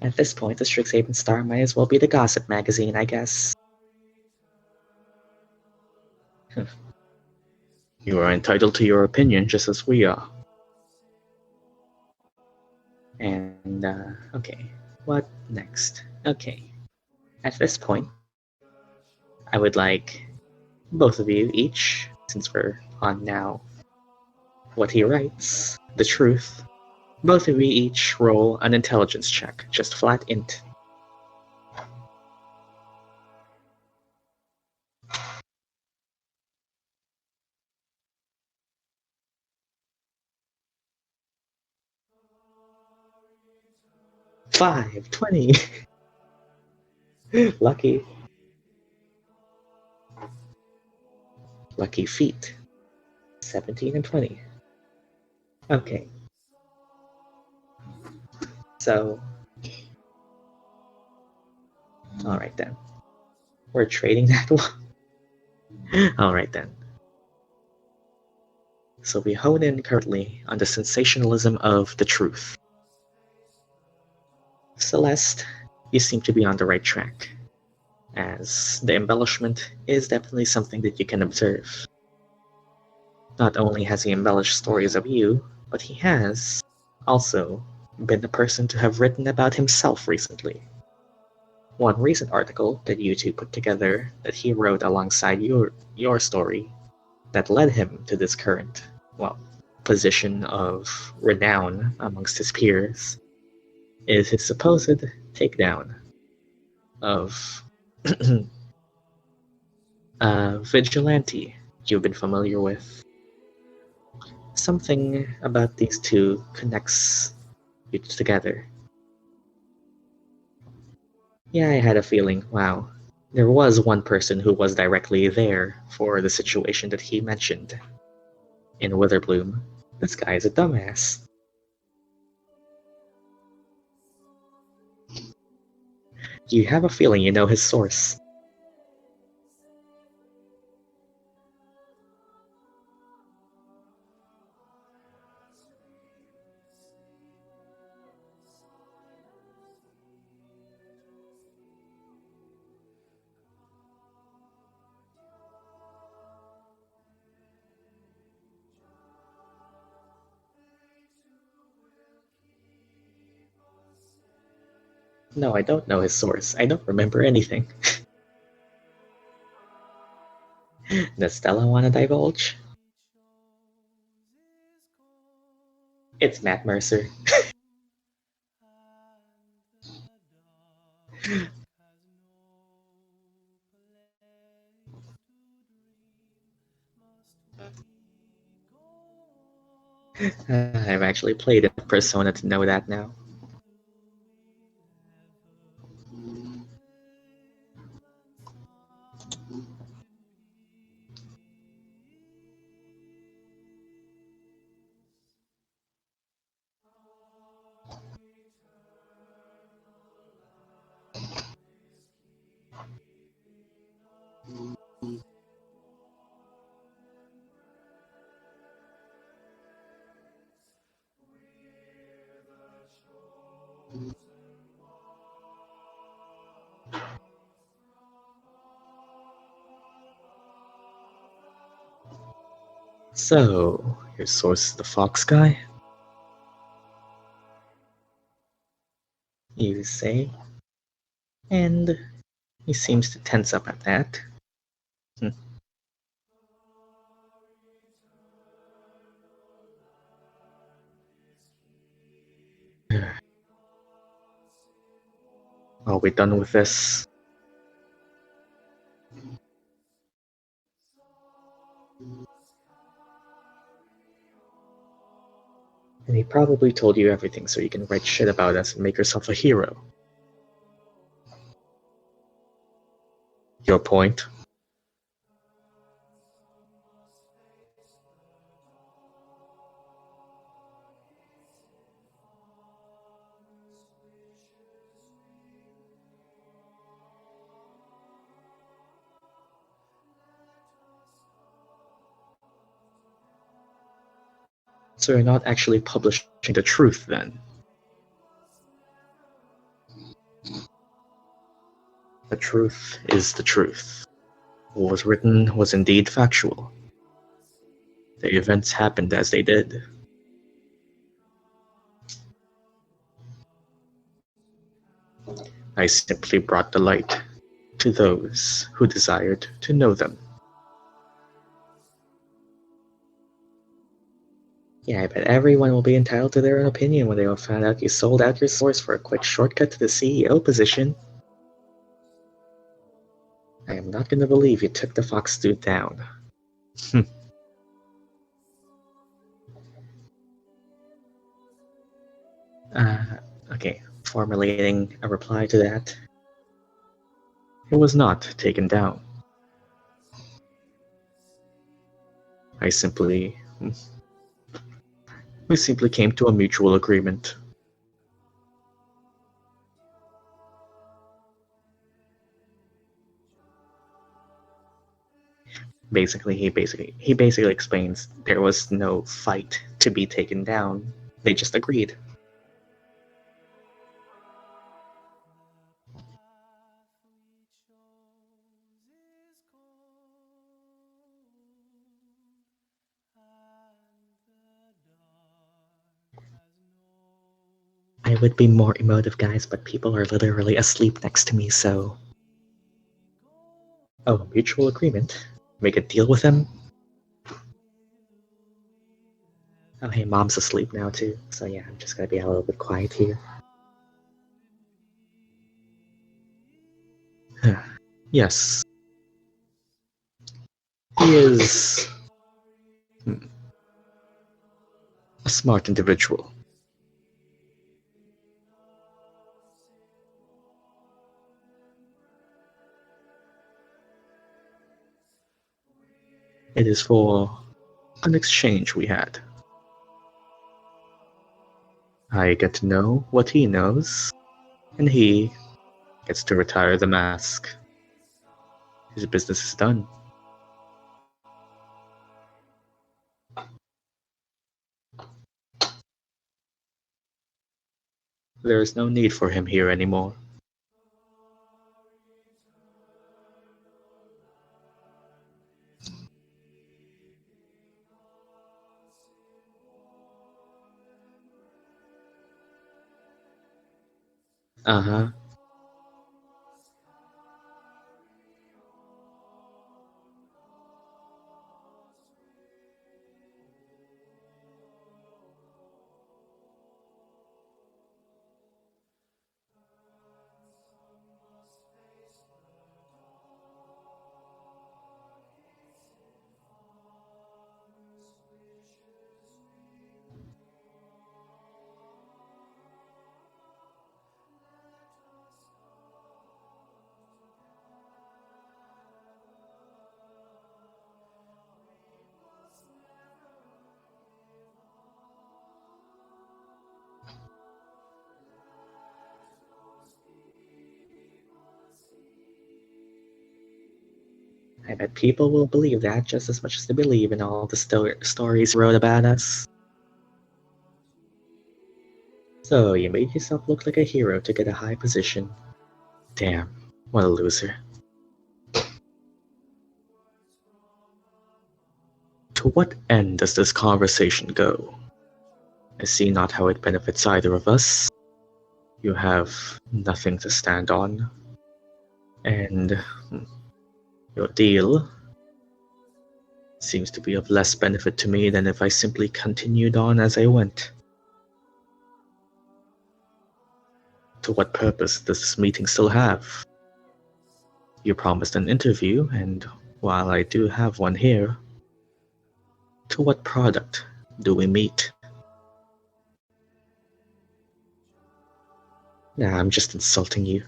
At this point, the Strixhaven Star might as well be the gossip magazine, I guess. You are entitled to your opinion just as we are. And, okay. What next? Okay. At this point, I would like both of you each, since we're on now what he writes, the truth, both of you each roll an intelligence check, just flat int. Five, 20. Lucky. Lucky feet. 17 and 20. Okay. So, alright then. We're trading that one. Alright then. So we hone in currently on the sensationalism of the truth. Celeste, you seem to be on the right track, as the embellishment is definitely something that you can observe. Not only has he embellished stories of you, but he has also been the person to have written about himself recently. One recent article that you two put together that he wrote alongside your story that led him to this current, position of renown amongst his peers is his supposed takedown of a vigilante you've been familiar with. Something about these two connects you together. Yeah, I had a feeling, wow, there was one person who was directly there for the situation that he mentioned in Witherbloom. This guy is a dumbass. You have a feeling you know his source. No, I don't know his source. I don't remember anything. Does Stella want to divulge? It's Matt Mercer. I've actually played a Persona to know that now. So, your source is the fox guy? You say? And he seems to tense up at that. Are we done with this? And he probably told you everything so you can write shit about us and make yourself a hero. Your point? So you're not actually publishing the truth then? The truth is the truth. What was written was indeed factual. The events happened as they did. I simply brought the light to those who desired to know them. Yeah, I bet everyone will be entitled to their own opinion when they all find out you sold out your source for a quick shortcut to the CEO position. I am not going to believe you took the fox dude down. uh, okay, formulating a reply to that. It was not taken down. I simply... We simply came to a mutual agreement. He basically explains there was no fight to be taken down. They just agreed. I would be more emotive, guys, but people are literally asleep next to me, so... Oh, mutual agreement? Make a deal with them? Oh, hey, Mom's asleep now, too, so yeah, I'm just gonna be a little bit quiet here. Yes. He is... a smart individual. It is for an exchange we had. I get to know what he knows, and he gets to retire the mask. His business is done. There is no need for him here anymore. Uh-huh. I bet people will believe that just as much as they believe in all the stories wrote about us. So, you made yourself look like a hero to get a high position. Damn, what a loser. To what end does this conversation go? I see not how it benefits either of us. You have nothing to stand on. And your deal seems to be of less benefit to me than if I simply continued on as I went. To what purpose does this meeting still have? You promised an interview, and while I do have one here, to what product do we meet? Nah, I'm just insulting you.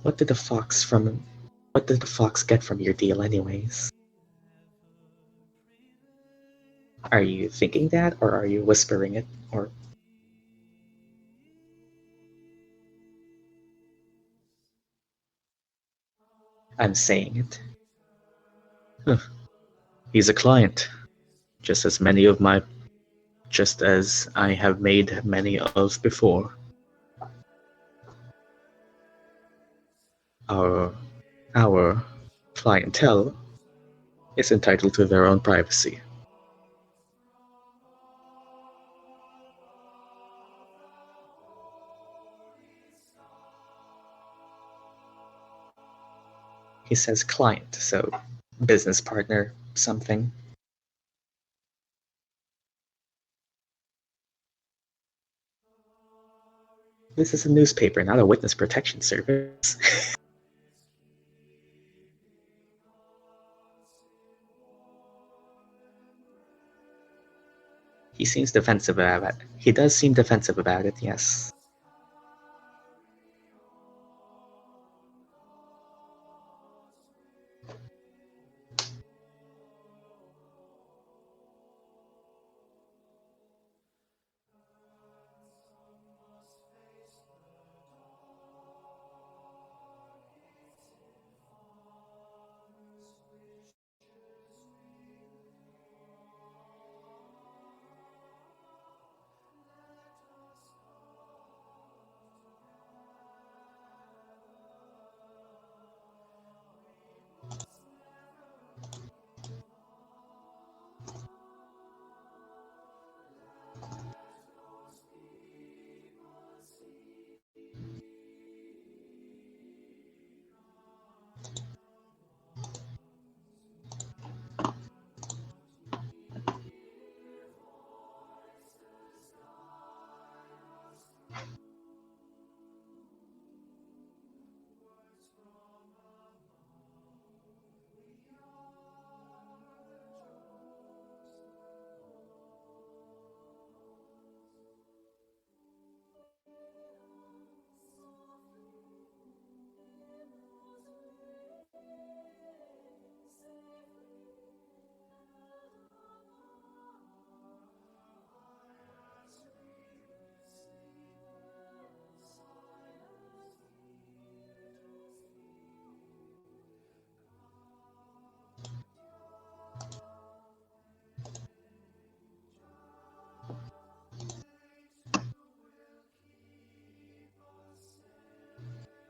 What did the fox from... What did the fox get from your deal anyways? Are you thinking that, or are you whispering it, or... I'm saying it. Huh. He's a client, just as I have made many of before. Our clientele is entitled to their own privacy. He says client, so business partner, something. This is a newspaper, not a witness protection service. He seems defensive about it. He does seem defensive about it, yes.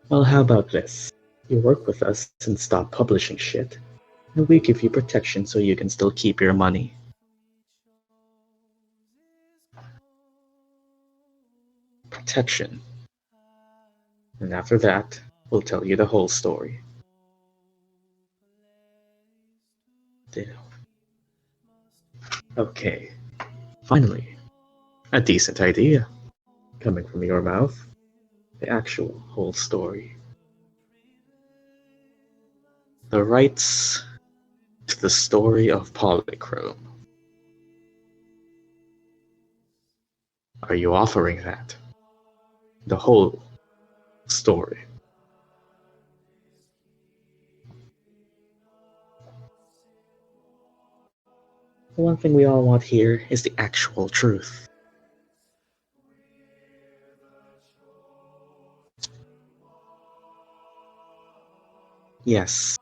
Well, how about this? You work with us and stop publishing shit, and we give you protection so you can still keep your money. Protection. And after that, we'll tell you the whole story. Okay, finally, a decent idea. Coming from your mouth, the actual whole story. The rights to the story of Polychrome. Are you offering that? The whole story. The one thing we all want here is the actual truth. Yes.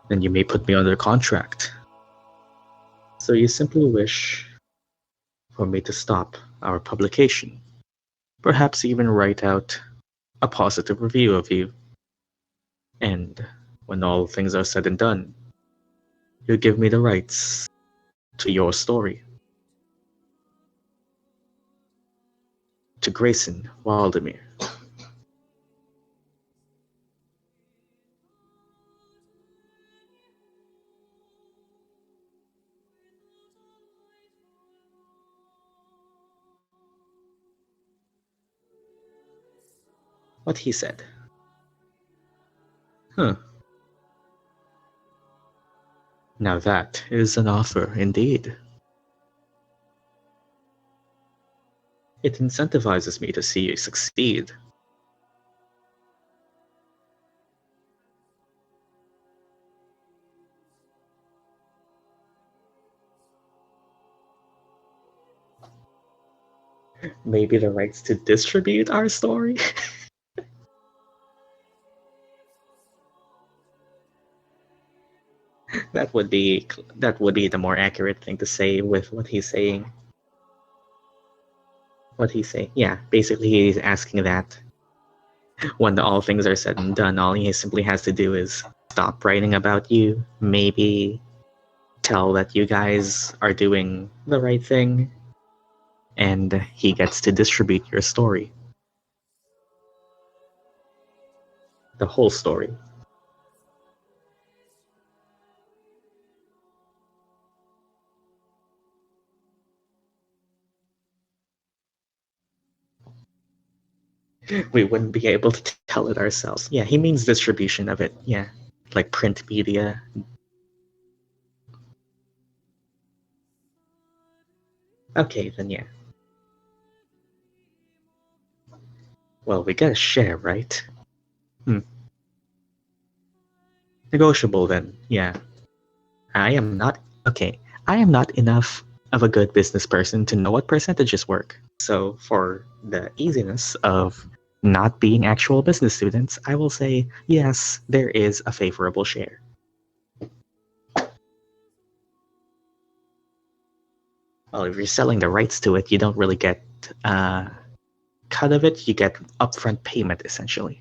Then you may put me under contract. So you simply wish for me to stop our publication. Perhaps even write out a positive review of you. And when all things are said and done, you give me the rights to your story. To Grayson Waldemir. What he said. Huh. Now that is an offer indeed. It incentivizes me to see you succeed. Maybe the rights to distribute our story? that would be the more accurate thing to say with what he's saying. What he's saying, yeah, basically he's asking that when all things are said and done, all he simply has to do is stop writing about you, maybe tell that you guys are doing the right thing, and he gets to distribute your story. The whole story. We wouldn't be able to tell it ourselves. Yeah, he means distribution of it. Yeah, like print media. Okay, then yeah. Well, we gotta share, right? Negotiable then, yeah. I am not okay. I am not enough of a good business person to know what percentages work. So for the easiness of not being actual business students, I will say yes, there is a favorable share. Well, if you're selling the rights to it, you don't really get cut of it. You get upfront payment essentially.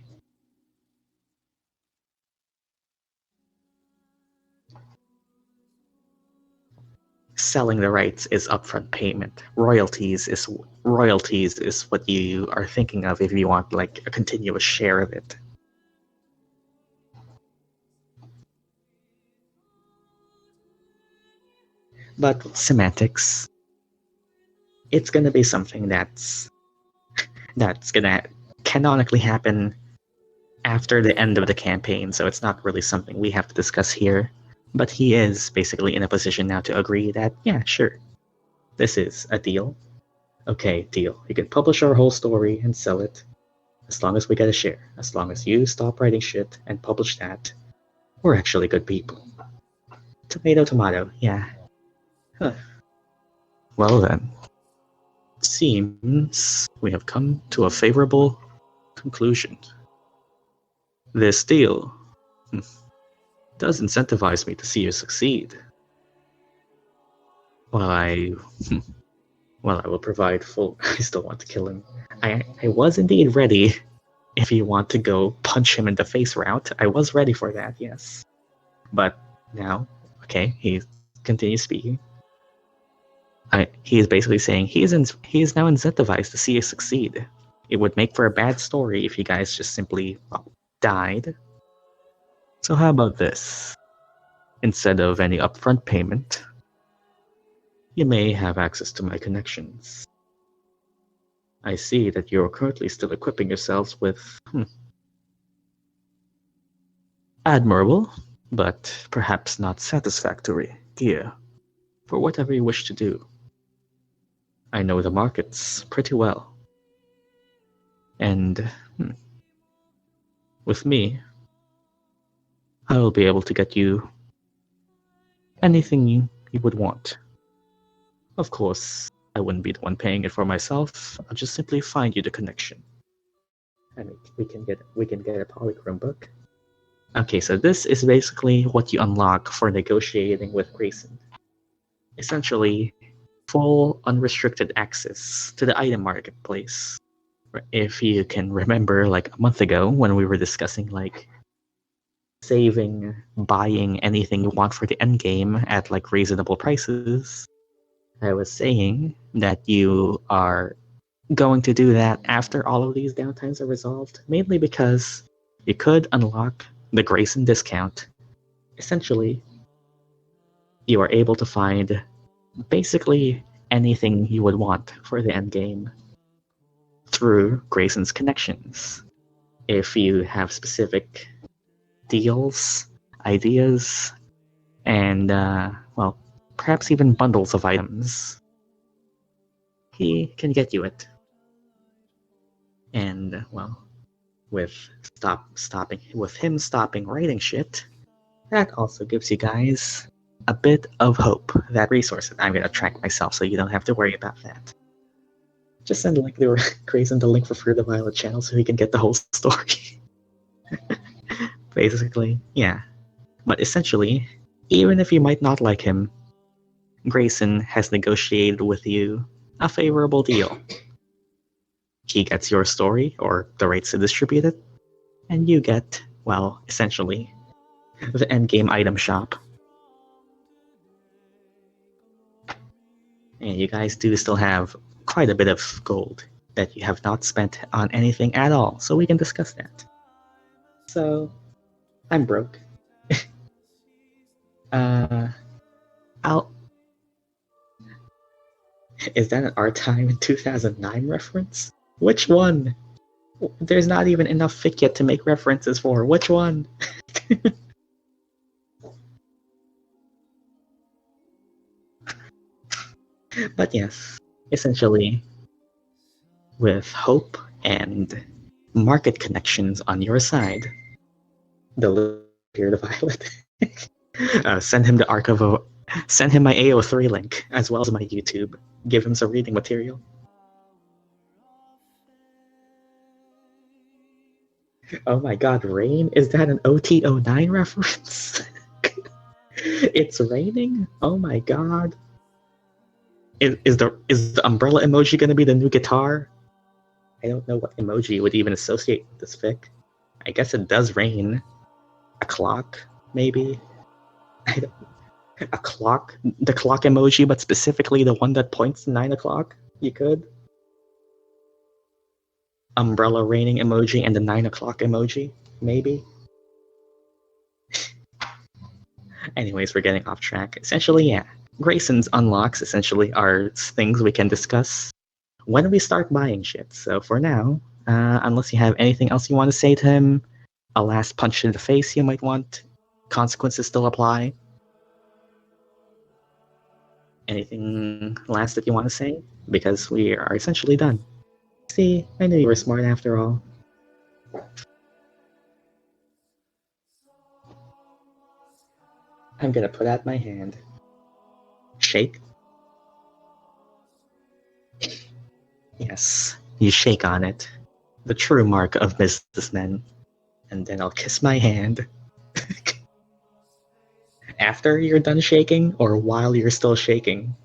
Selling the rights is upfront payment. Royalties is what you are thinking of if you want like a continuous share of it. But with semantics, it's gonna be something that's gonna canonically happen after the end of the campaign, so it's not really something we have to discuss here. But he is basically in a position now to agree that, yeah, sure, this is a deal. Okay, deal. You can publish our whole story and sell it, as long as we get a share. As long as you stop writing shit and publish that, we're actually good people. Tomato, tomato, yeah. Huh. Well then, it seems we have come to a favorable conclusion. This deal does incentivize me to see you succeed. While I will provide full. I still want to kill him. I was indeed ready. If you want to go punch him in the face route, I was ready for that. Yes, but now, okay, he continues speaking. He is basically saying he is now incentivized to see you succeed. It would make for a bad story if you guys just simply died. So how about this? Instead of any upfront payment, you may have access to my connections. I see that you're currently still equipping yourselves with admirable, but perhaps not satisfactory gear for whatever you wish to do. I know the markets pretty well. And with me, I will be able to get you anything you would want. Of course, I wouldn't be the one paying it for myself. I'll just simply find you the connection. And we can get a polychrome book. Okay, so this is basically what you unlock for negotiating with Grayson. Essentially, full unrestricted access to the item marketplace. If you can remember, like a month ago when we were discussing like saving, buying anything you want for the end game at like reasonable prices, I was saying that you are going to do that after all of these downtimes are resolved, mainly because you could unlock the Grayson discount. Essentially, you are able to find basically anything you would want for the end game through Grayson's connections. If you have specific deals, ideas, and well, perhaps even bundles of items, he can get you it. And well, with him stopping writing shit, that also gives you guys a bit of hope. That resource that I'm gonna track myself, so you don't have to worry about that. Just send Grayson the link for Fruit of Violet channel so he can get the whole story. Basically, yeah. But essentially, even if you might not like him, Grayson has negotiated with you a favorable deal. He gets your story, or the rights to distribute it, and you get, well, essentially, the endgame item shop. And you guys do still have quite a bit of gold that you have not spent on anything at all, so we can discuss that. So, I'm broke. I'll... Is that an Our Time in 2009 reference? Which one? There's not even enough fic yet to make references for. Which one? But yes, essentially, with hope and market connections on your side, the Spirit of Violet. Send him the archive. Send him my AO3 link as well as my YouTube. Give him some reading material. Oh my god, rain? Is that an OT09 reference? It's raining? Oh my god. Is the umbrella emoji gonna be the new guitar? I don't know what emoji would even associate with this fic. I guess it does rain. A clock, maybe? I don't... A clock? The clock emoji, but specifically the one that points to 9 o'clock? You could? Umbrella raining emoji and the 9 o'clock emoji? Maybe? Anyways, we're getting off track. Essentially, yeah. Grayson's unlocks essentially are things we can discuss when we start buying shit. So for now, unless you have anything else you want to say to him, a last punch in the face you might want, consequences still apply. Anything last that you want to say? Because we are essentially done. See, I knew you were smart after all. I'm gonna put out my hand. Shake? Yes, you shake on it. The true mark of businessmen. And then I'll kiss my hand. After you're done shaking, or while you're still shaking?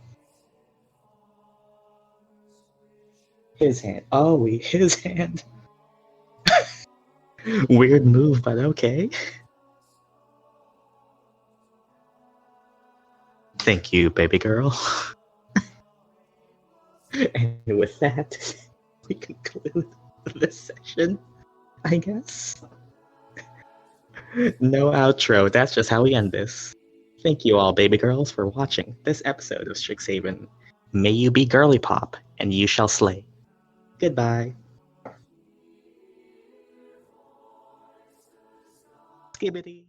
His hand. Oh, his hand. Weird move, but okay. Thank you, baby girl. And with that, we conclude this session, I guess. No outro, that's just how we end this. Thank you all, baby girls, for watching this episode of Strixhaven. May you be girly pop, and you shall slay. Goodbye. Skibbity.